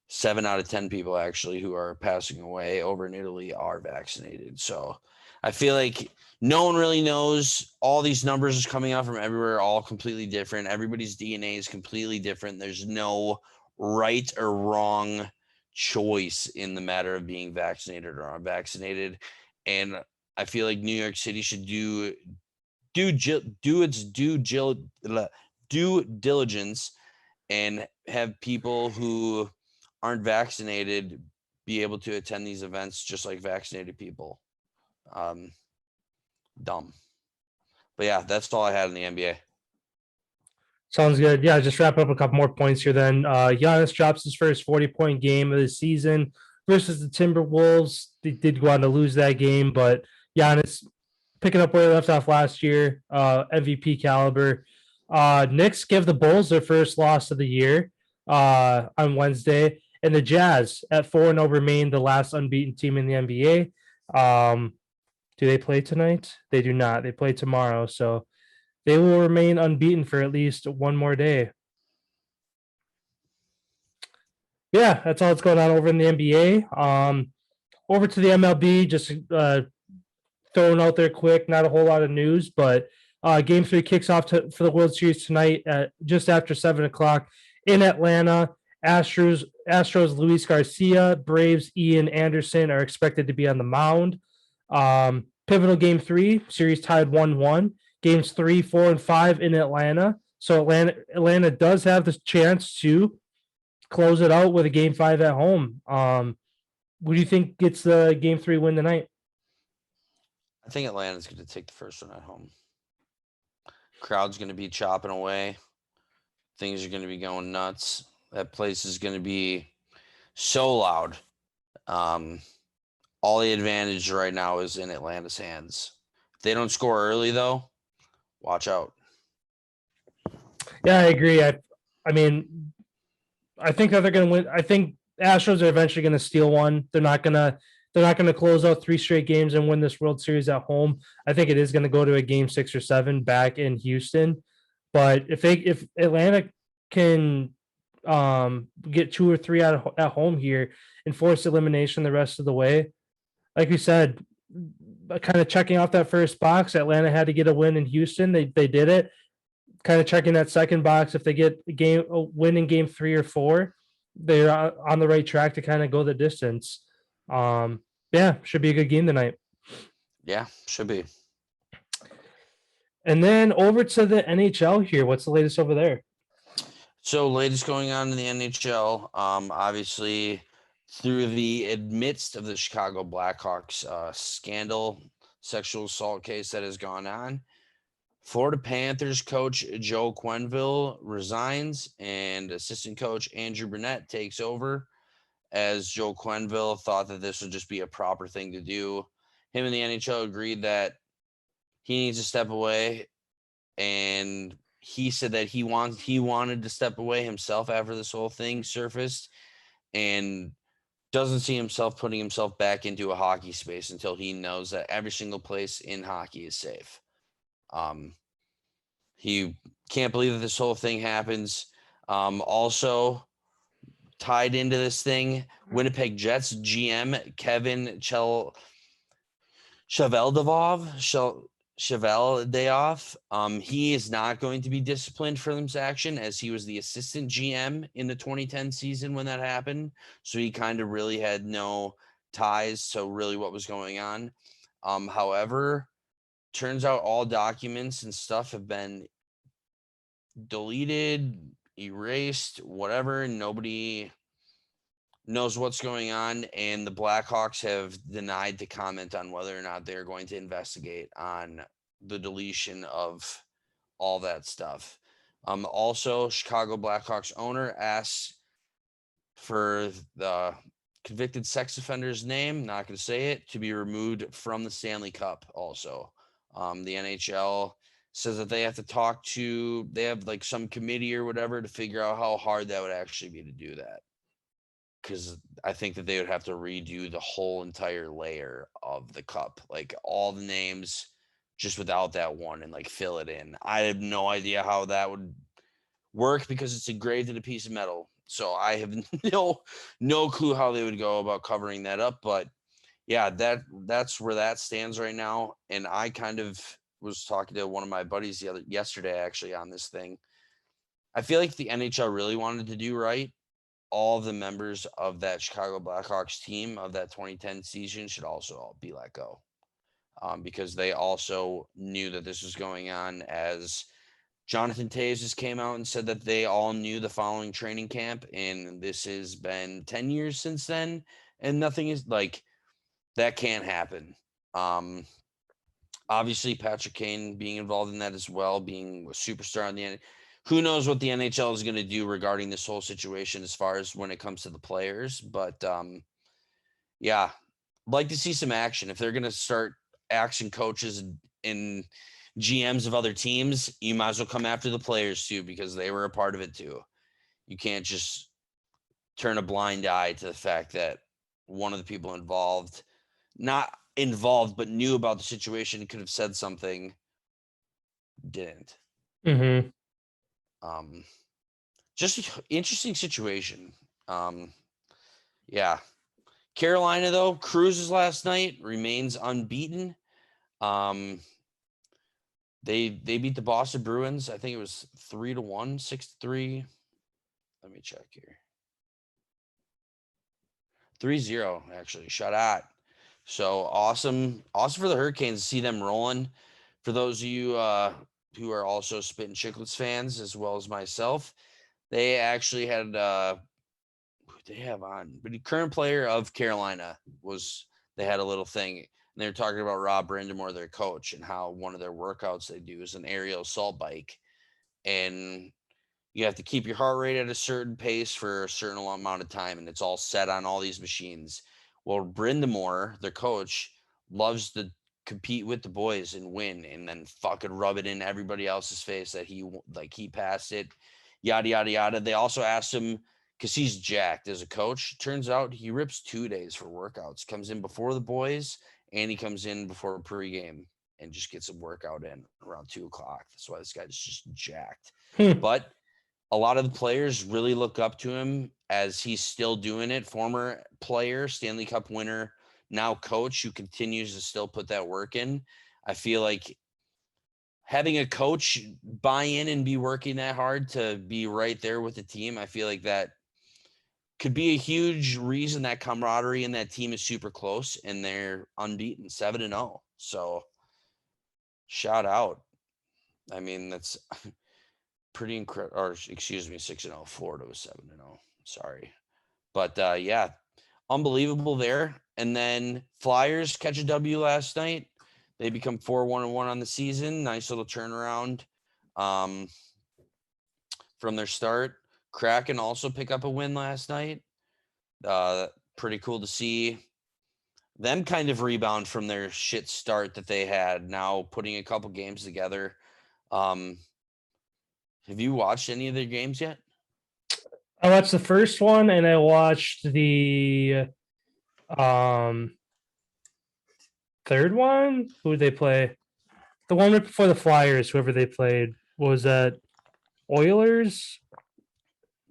7 out of 10 people actually who are passing away over in Italy are vaccinated. So I feel like no one really knows. All these numbers are coming out from everywhere, all completely different. Everybody's DNA is completely different. There's no right or wrong choice in the matter of being vaccinated or unvaccinated. And I feel like New York City should do its due diligence and have people who aren't vaccinated be able to attend these events just like vaccinated people. Dumb. But yeah, that's all I had in the NBA. Sounds good. Yeah, just wrap up a couple more points here then. Giannis drops his first 40-point game of the season versus the Timberwolves. They did go on to lose that game, but Giannis picking up where they left off last year, MVP caliber. Knicks give the Bulls their first loss of the year on Wednesday, and the Jazz at 4-0 remain the last unbeaten team in the NBA. Do they play tonight? They do not. They play tomorrow, so they will remain unbeaten for at least one more day. Yeah, that's all that's going on over in the NBA. Over to the MLB, just throwing out there quick, not a whole lot of news, but Game 3 kicks off for the World Series tonight at just after 7 o'clock in Atlanta. Astros Luis Garcia, Braves Ian Anderson are expected to be on the mound. Pivotal Game 3, series tied 1-1. Games 3, 4, and 5 in Atlanta. So Atlanta does have the chance to close it out with a Game 5 at home. What do you think gets the Game 3 win tonight? I think Atlanta's going to take the first one at home. Crowd's going to be chopping away. Things are going to be going nuts. That place is going to be so loud. All the advantage right now is in Atlanta's hands. If they don't score early, though, watch out. Yeah, I agree. I mean, I think that they're going to win. I think Astros are eventually going to steal one. They're not going to close out 3 straight games and win this World Series at home. I think it is going to go to a Game 6 or 7 back in Houston. But if Atlanta can get 2 or 3 at home here and force elimination the rest of the way, like we said, kind of checking off that first box. Atlanta had to get a win in Houston. They did it. Kind of checking that second box. If they get a win in Game 3 or 4, they're on the right track to kind of go the distance. Yeah, should be a good game tonight. Yeah, should be. And then over to the NHL here. What's the latest over there? So latest going on in the NHL, obviously through the midst of the Chicago Blackhawks scandal, sexual assault case that has gone on, Florida Panthers coach Joe Quenneville resigns and assistant coach Andrew Burnett takes over, as Joe Quenneville thought that this would just be a proper thing to do. Him and the NHL agreed that he needs to step away, and he said that he wanted to step away himself after this whole thing surfaced, and doesn't see himself putting himself back into a hockey space until he knows that every single place in hockey is safe. He can't believe that this whole thing happens. Also tied into this thing, Winnipeg Jets GM Kevin Cheveldayoff. He is not going to be disciplined for this action, as he was the assistant GM in the 2010 season when that happened. So he kind of really had no ties to really what was going on. However, turns out all documents and stuff have been deleted, erased, whatever. Nobody knows what's going on, and the Blackhawks have denied to comment on whether or not they're going to investigate on the deletion of all that stuff. Also, Chicago Blackhawks owner asks for the convicted sex offender's name, not going to say it, to be removed from the Stanley Cup. Also, the NHL says that they have to they have like some committee or whatever to figure out how hard that would actually be to do that. Because I think that they would have to redo the whole entire layer of the cup, like all the names just without that one, and like fill it in. I have no idea how that would work because it's engraved in a piece of metal. So I have no clue how they would go about covering that up. But yeah, that's where that stands right now. And I kind of was talking to one of my buddies yesterday actually on this thing. I feel like the NHL really wanted to do right. All the members of that Chicago Blackhawks team of that 2010 season should also all be let go, because they also knew that this was going on, as Jonathan Toews just came out and said that they all knew the following training camp, and this has been 10 years since then, and nothing is like that can't happen. Obviously, Patrick Kane being involved in that as well, being a superstar on the end. Who knows what the NHL is going to do regarding this whole situation as far as when it comes to the players. But yeah, I'd like to see some action. If they're going to start axing coaches and GMs of other teams, you might as well come after the players too, because they were a part of it too. You can't just turn a blind eye to the fact that one of the people involved, not involved, but knew about the situation, could have said something, didn't. Mm-hmm. Just interesting situation. Yeah. Carolina, though, cruises last night, remains unbeaten. They beat the Boston Bruins. I think it was 3-1, 6-3. Let me check here. 3-0, actually. Shut out. So awesome for the Hurricanes to see them rolling. For those of you who are also Spittin' Chicklets fans, as well as myself, they actually had who they have on, but the current player of Carolina they had a little thing, and they were talking about Rob Brindamore, their coach, and how one of their workouts they do is an aerial assault bike, and you have to keep your heart rate at a certain pace for a certain amount of time, and it's all set on all these machines. Well, Brindamore, their coach, loves to compete with the boys and win, and then fucking rub it in everybody else's face that he passed it, yada yada yada. They also asked him, because he's jacked as a coach. Turns out he rips 2 days for workouts. Comes in before the boys, and he comes in before pregame and just gets a workout in around 2:00. That's why this guy's just jacked. But a lot of the players really look up to him as he's still doing it. Former player, Stanley Cup winner, now coach, who continues to still put that work in. I feel like having a coach buy in and be working that hard to be right there with the team, I feel like that could be a huge reason that camaraderie and that team is super close, and they're unbeaten, 7-0. So shout out. I mean, that's pretty incredible. Or excuse me, 6-0. Florida was 7-0. Sorry. But yeah, unbelievable there. And then Flyers catch a W last night. They become 4-1-1 on the season. Nice little turnaround from their start. Kraken also pick up a win last night. Pretty cool to see them kind of rebound from their shit start that they had, now putting a couple games together. Have you watched any of their games yet? I watched the first one, and I watched the Third one, who did they play? The one right before the Flyers, whoever they played, was that Oilers?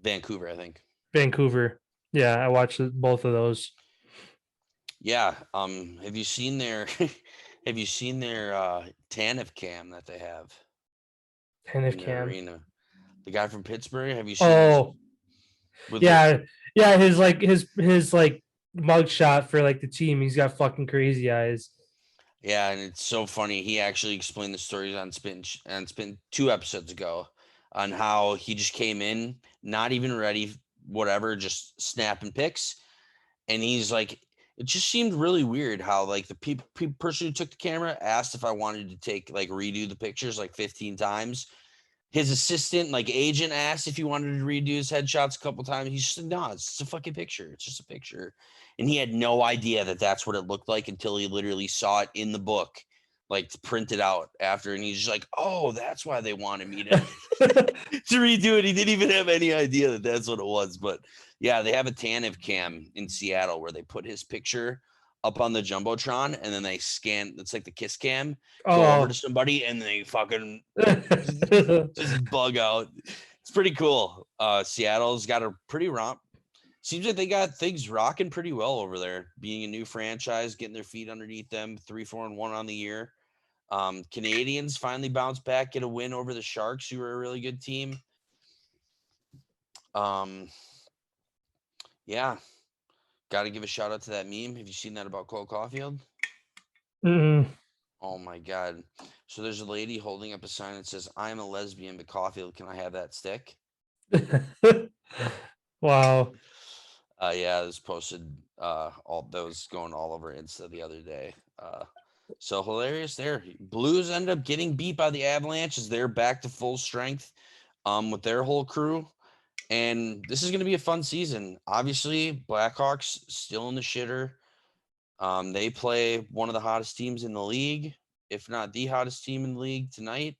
Vancouver, I think. Vancouver. Yeah, I watched both of those. Yeah. Have you seen their TNF cam that they have TNF in their cam. arena? The guy from Pittsburgh. Have you seen? Oh, with yeah, yeah. His mug shot for like the team. He's got fucking crazy eyes. Yeah, and it's so funny. He actually explained the stories on Spin 2 episodes ago on how he just came in, not even ready, whatever, just snapping pics. And he's like, it just seemed really weird how like the person who took the camera asked if I wanted to redo the pictures like 15 times. His assistant, like agent, asked if he wanted to redo his headshots a couple times. He just said, no, it's just a fucking picture. It's just a picture. And he had no idea that that's what it looked like until he literally saw it in the book, like printed out after. And he's just like, oh, that's why they wanted me to, to redo it. He didn't even have any idea that that's what it was. But yeah, they have a TNF cam in Seattle where they put his picture up on the Jumbotron and then they scan. It's like the kiss cam. Go over to somebody and they fucking just bug out. It's pretty cool. Seattle's got a pretty romp. Seems like they got things rocking pretty well over there. Being a new franchise, getting their feet underneath them, 3-4-1 on the year. Canadians finally bounced back, get a win over the Sharks, who were a really good team. Yeah, got to give a shout out to that meme. Have you seen that about Cole Caulfield? Mm-mm. Oh my God. So there's a lady holding up a sign that says, I'm a lesbian, but Caulfield, can I have that stick? Wow. Yeah, this posted all those going all over Insta the other day. So hilarious there. Blues end up getting beat by the Avalanche as they're back to full strength with their whole crew. And this is going to be a fun season. Obviously, Blackhawks still in the shitter. They play one of the hottest teams in the league, if not the hottest team in the league tonight.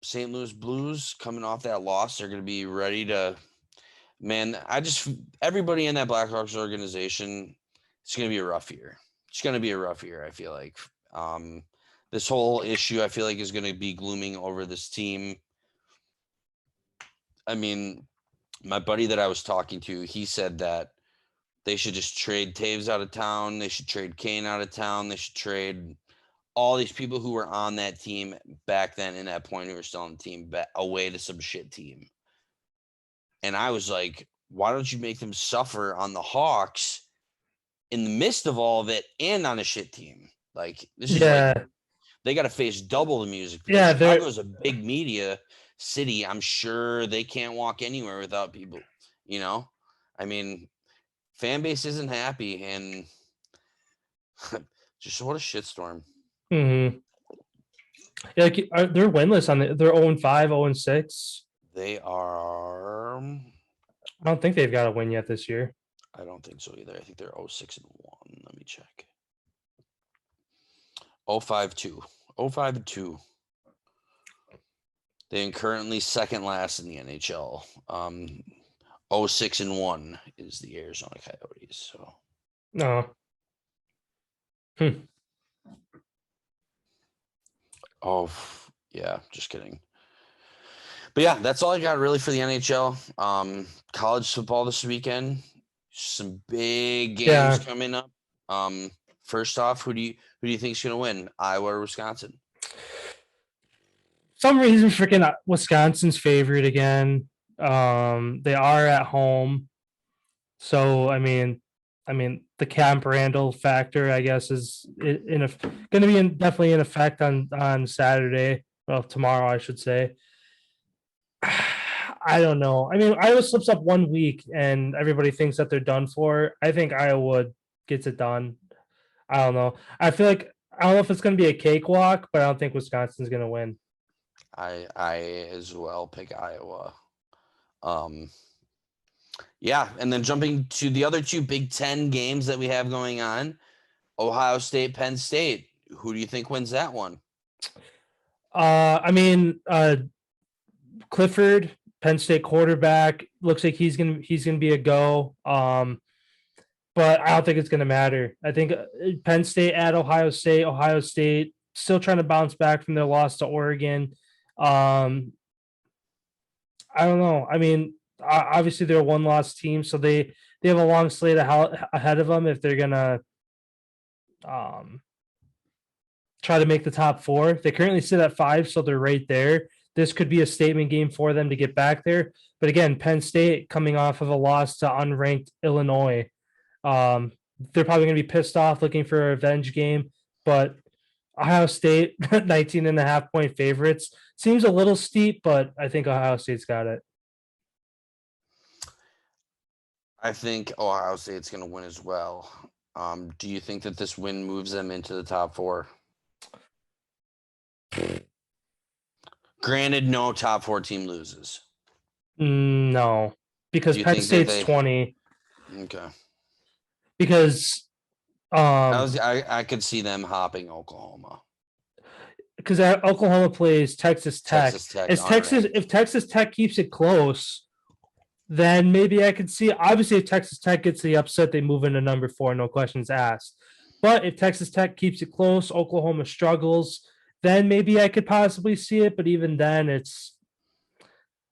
St. Louis Blues coming off that loss. They're going to be ready to, man, everybody in that Blackhawks organization, it's going to be a rough year. It's going to be a rough year, I feel like. This whole issue, I feel like, is going to be glooming over this team. I mean, my buddy that I was talking to, he said that they should just trade Taves out of town. They should trade Kane out of town. They should trade all these people who were on that team back then in that point who were still on the team away to some shit team. And I was like, why don't you make them suffer on the Hawks in the midst of all of it and on a shit team? Like, this is like, they got to face double the music. Yeah, Chicago's a big media city. I'm sure they can't walk anywhere without people, you know? I mean, fan base isn't happy, and just what a shitstorm. Mm-hmm. Yeah, they're winless on they're 0-5, 0-6. They are. I don't think they've got a win yet this year. I don't think so either. I think they're 0-6-1. Let me check. 0-5-2. 0-5-2. They're currently second last in the NHL. 0-6-1 is the Arizona Coyotes. So no. Oh yeah, just kidding. But yeah, that's all I got really for the NHL. College football this weekend. Some big games coming up. First off, who do you think is going to win, Iowa or Wisconsin? Some reason freaking Wisconsin's favorite again. They are at home, so I mean, the Camp Randall factor, I guess, is going to be definitely in effect on Saturday. Well, tomorrow, I should say. I don't know. I mean, Iowa slips up 1 week, and everybody thinks that they're done for. I think Iowa gets it done. I don't know. I feel like I don't know if it's going to be a cakewalk, but I don't think Wisconsin's going to win. I as well pick Iowa. Yeah, and then jumping to the other two Big Ten games that we have going on, Ohio State, Penn State. Who do you think wins that one? I mean, Clifford, Penn State quarterback, looks like he's gonna be a go. but I don't think it's going to matter. I think Penn State at Ohio State still trying to bounce back from their loss to Oregon. I don't know. I mean, obviously they're a one-loss team, so they have a long slate ahead of them if they're gonna um, try to make the top four. They currently sit at 5, so they're right there. This could be a statement game for them to get back there. But again, Penn State coming off of a loss to unranked Illinois. They're probably going to be pissed off looking for a revenge game, but Ohio State, 19.5-point favorites. Seems a little steep, but I think Ohio State's got it. I think Ohio State's going to win as well. Do you think that this win moves them into the top 4? Granted, no top 4 team loses. No, because Penn State's 20. Okay. Because I could see them hopping Oklahoma. Because Oklahoma plays Texas Tech. If Texas Tech keeps it close, then maybe I could see. Obviously, if Texas Tech gets the upset, they move into number 4, no questions asked. But if Texas Tech keeps it close, Oklahoma struggles, then maybe I could possibly see it. But even then,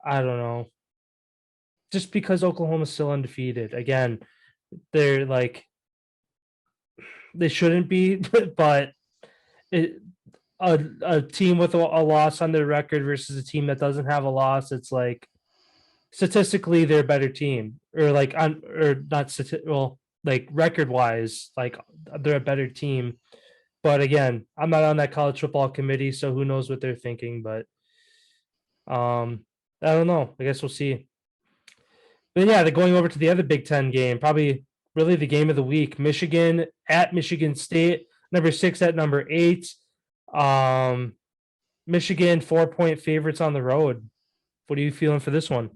I don't know. Just because Oklahoma's still undefeated. Again, they're like, they shouldn't be, but a team with a loss on their record versus a team that doesn't have a loss, it's like statistically they're a better team, or like like record wise, like they're a better team. But again, I'm not on that college football committee, so who knows what they're thinking. But I don't know. I guess we'll see. But yeah, they're going over to the other Big Ten game, probably really the game of the week. Michigan at Michigan State, number 6 at number 8. Michigan 4-point favorites on the road. What are you feeling for this one?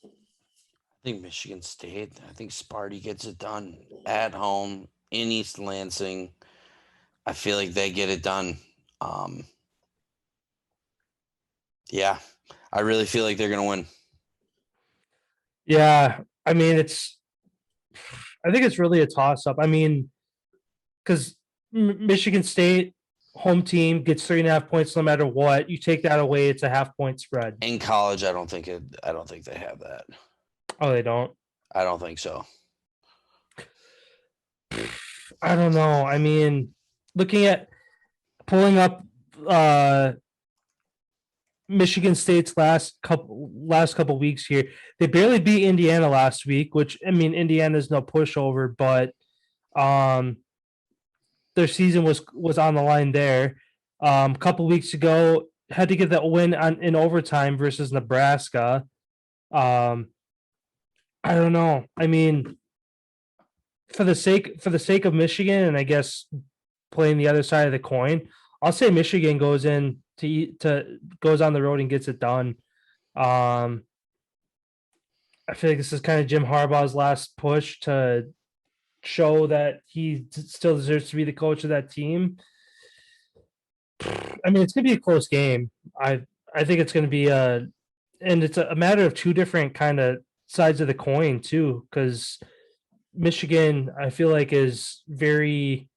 I think Michigan State. I think Sparty gets it done at home in East Lansing. I feel like they get it done. Yeah, I really feel like they're going to win. Yeah, I mean, I think it's really a toss-up. I mean, because Michigan State, home team, gets 3.5 points no matter what. You take that away, it's a half-point spread. In college, I don't think they have that. Oh, they don't? I don't think so. I don't know. I mean, pulling up Michigan State's last couple weeks here, they barely beat Indiana last week, which, I mean, Indiana's no pushover, but their season was on the line there. A couple weeks ago, had to get that win in overtime versus Nebraska. I don't know. I mean, for the sake of Michigan, and I guess playing the other side of the coin, I'll say Michigan goes on the road and gets it done. I feel like this is kind of Jim Harbaugh's last push to show that he still deserves to be the coach of that team. I mean, it's going to be a close game. I think it's going to be and it's a matter of two different kind of sides of the coin too, because Michigan, I feel like, is they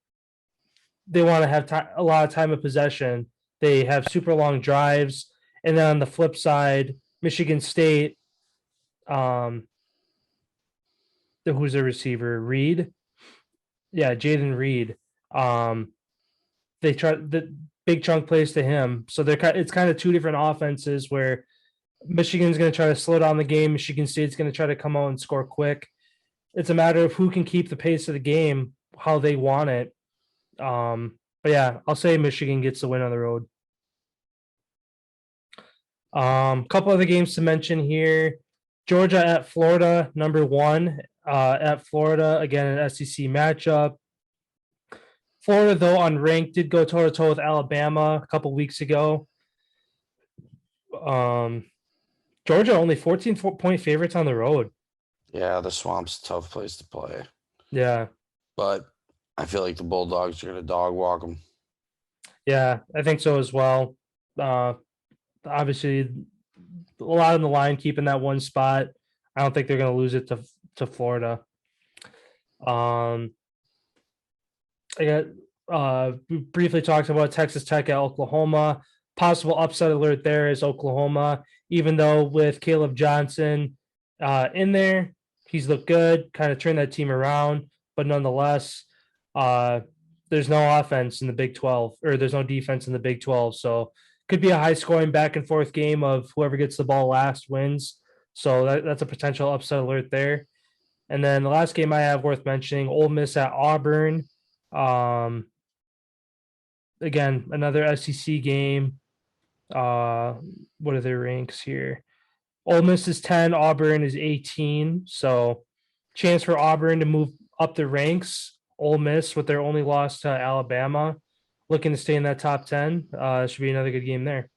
want to have a lot of time of possession. They have super long drives. And then on the flip side, Michigan State, who's their receiver? Reed? Yeah, Jaden Reed. They try the big chunk plays to him. So it's kind of two different offenses where Michigan's going to try to slow down the game. Michigan State's going to try to come out and score quick. It's a matter of who can keep the pace of the game, how they want it. But yeah, I'll say Michigan gets the win on the road. Couple other games to mention here. Georgia at Florida, number 1 at Florida. Again, an SEC matchup. Florida, though unranked, did go toe-to-toe with Alabama a couple weeks ago. Georgia only 14-point favorites on the road. Yeah, the Swamp's a tough place to play. Yeah. But I feel like the Bulldogs are going to dog walk them. Yeah, I think so as well. Obviously, a lot on the line, keeping that one spot. I don't think they're going to lose it to Florida. I got we briefly talked about Texas Tech at Oklahoma. Possible upset alert there is Oklahoma, even though with Caleb Johnson in there, he's looked good, kind of turned that team around, but nonetheless, there's no offense in the Big 12, or there's no defense in the Big 12. So could be a high scoring back and forth game of whoever gets the ball last wins. So that's a potential upset alert there. And then the last game I have worth mentioning, Ole Miss at Auburn. Again, another SEC game. What are their ranks here? Ole Miss is 10, Auburn is 18. So chance for Auburn to move up the ranks. Ole Miss, with their only loss to Alabama, looking to stay in that top 10. Should be another good game there.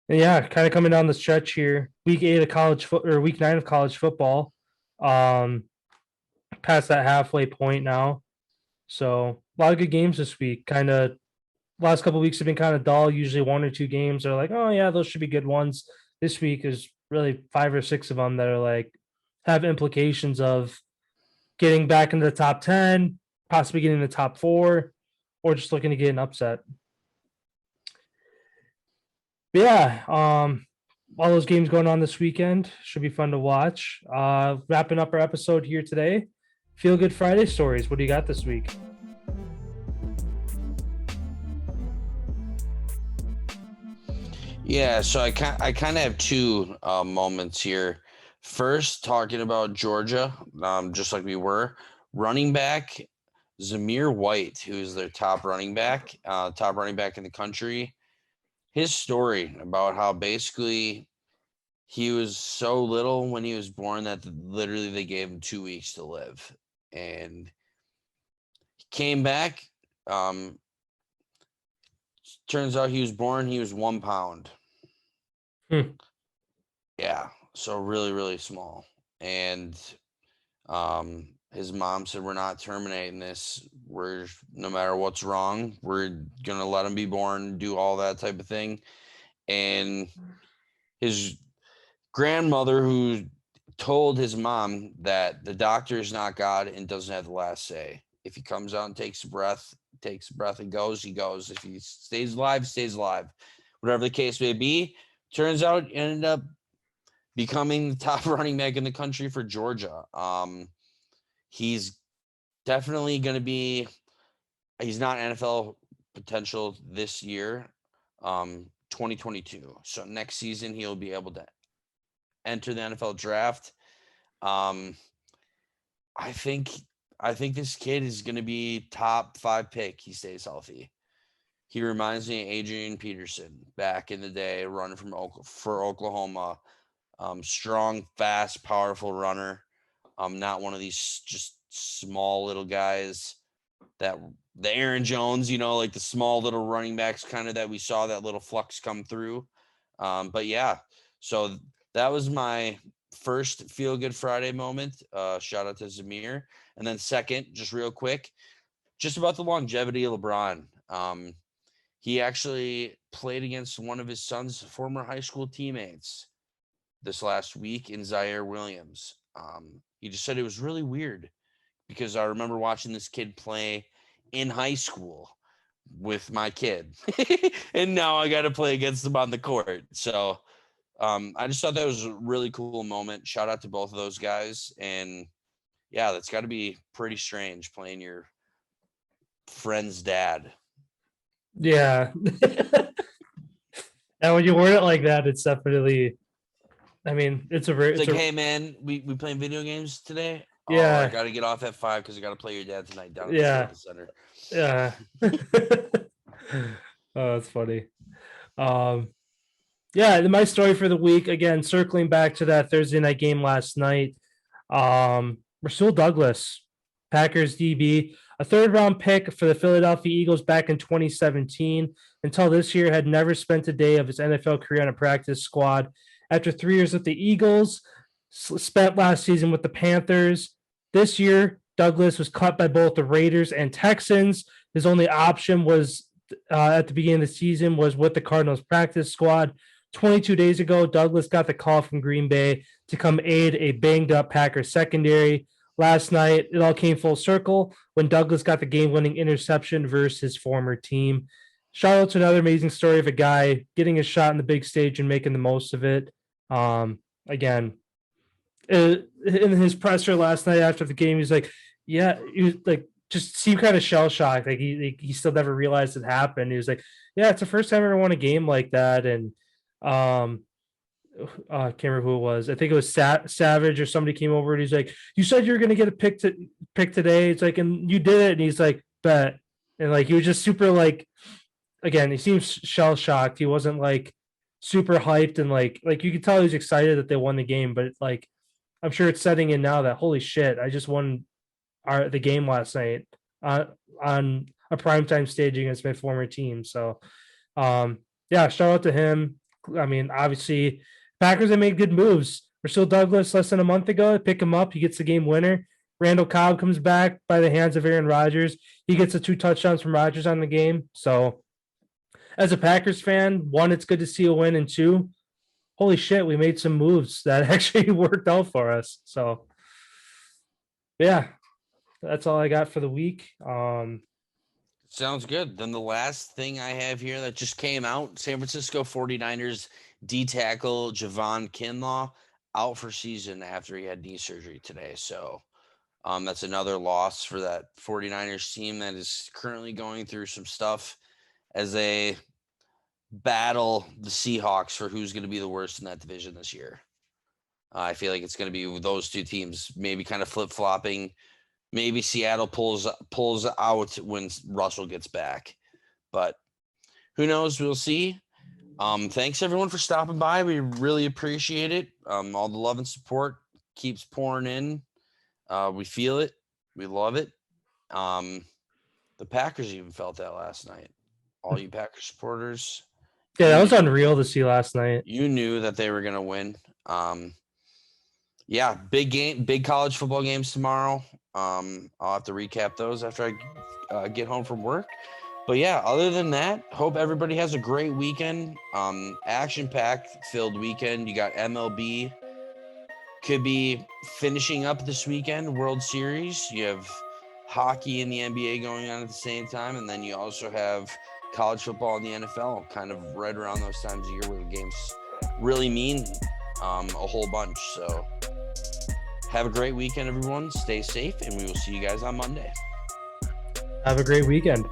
And yeah, kind of coming down the stretch here. Week 8 of week 9 of college football. Past that halfway point now. So a lot of good games this week. Kind of last couple of weeks have been kind of dull. Usually 1 or 2 games are like, oh yeah, those should be good ones. This week is really 5 or 6 of them that are like have implications of getting back into the top 10, possibly getting the top 4, or just looking to get an upset. But yeah, all those games going on this weekend should be fun to watch. Wrapping up our episode here today. Feel Good Friday stories. What do you got this week? Yeah, so I kind of have 2 moments here. First, talking about Georgia, just like we were, running back Zamir White, who is their top running back in the country. His story about how basically he was so little when he was born that literally they gave him 2 weeks to live, and he came back. Turns out he was 1 pound. Yeah, so really, really small. And his mom said, we're not terminating this. No matter what's wrong, we're going to let him be born, do all that type of thing. And his grandmother, who told his mom that the doctor is not God and doesn't have the last say. If he comes out and takes a breath and goes, he goes. If he stays alive, stays alive. Whatever the case may be, turns out ended up becoming the top running back in the country for Georgia. He's definitely going to be – he's not NFL potential this year, 2022. So next season he'll be able to enter the NFL draft. I think this kid is going to be top 5 pick. He stays healthy. He reminds me of Adrian Peterson back in the day, running for Oklahoma. Strong, fast, powerful runner. Not one of these just small little guys that the Aaron Jones, like the small little running backs kind of that we saw that little flux come through. But yeah, so that was my first Feel Good Friday moment. Shout out to Zamir. And then second, just real quick, just about the longevity of LeBron. He actually played against one of his son's former high school teammates this last week in Zaire Williams. He just said it was really weird because I remember watching this kid play in high school with my kid. And now I got to play against him on the court. So I just thought that was a really cool moment. Shout out to both of those guys. And yeah, that's got to be pretty strange playing your friend's dad. Yeah. And when you word it like that, it's definitely, I mean, it's like, hey man, we playing video games today? Yeah. Oh, I got to get off at 5 because I got to play your dad tonight down at the Staples Center. Yeah. Oh, that's funny. Yeah, my story for the week, again, circling back to that Thursday night game last night. Rasul Douglas, Packers DB, a 3rd-round pick for the Philadelphia Eagles back in 2017. Until this year, had never spent a day of his NFL career on a practice squad. After 3 years with the Eagles, spent last season with the Panthers. This year, Douglas was cut by both the Raiders and Texans. His only option was at the beginning of the season was with the Cardinals practice squad. 22 days ago, Douglas got the call from Green Bay to come aid a banged-up Packers secondary. Last night, it all came full circle when Douglas got the game-winning interception versus his former team. Shout out to another amazing story of a guy getting a shot in the big stage and making the most of it. Again, in his presser last night after the game, he's like, yeah, he was like, just seemed kind of shell shocked. Like he still never realized it happened. He was like, yeah, it's the first time I ever won a game like that. And I can't remember who it was. I think it was Savage or somebody came over and he's like, you said you were going to get a pick today. It's like, and you did it. And he's like, bet. And like, he was just super like, again, he seems shell shocked. He wasn't like super hyped and like you could tell he was excited that they won the game, but like, I'm sure it's setting in now that holy shit, I just won the game last night on a primetime stage against my former team. So yeah, shout out to him. I mean, obviously Packers have made good moves. Rasul Douglas less than a month ago, pick him up, he gets the game winner. Randall Cobb comes back by the hands of Aaron Rodgers. He gets the 2 touchdowns from Rodgers on the game. So as a Packers fan, 1, it's good to see a win, and 2, holy shit, we made some moves that actually worked out for us. So yeah, that's all I got for the week. Sounds good. Then the last thing I have here that just came out, San Francisco 49ers D tackle Javon Kinlaw out for season after he had knee surgery today. So that's another loss for that 49ers team that is currently going through some stuff as they battle the Seahawks for who's going to be the worst in that division this year. I feel like it's going to be those two teams maybe kind of flip-flopping. Maybe Seattle pulls out when Russell gets back. But who knows? We'll see. Thanks, everyone, for stopping by. We really appreciate it. All the love and support keeps pouring in. We feel it. We love it. The Packers even felt that last night. All you Packers supporters. Yeah, that was unreal to see last night. You knew that they were going to win. Yeah, big game, big college football games tomorrow. I'll have to recap those after I get home from work. But yeah, other than that, hope everybody has a great weekend. Action-packed filled weekend. You got MLB. Could be finishing up this weekend, World Series. You have hockey and the NBA going on at the same time. And then you also have college football and the NFL kind of right around those times of year where the games really mean a whole bunch. So have a great weekend, everyone. Stay safe, and we will see you guys on Monday. Have a great weekend.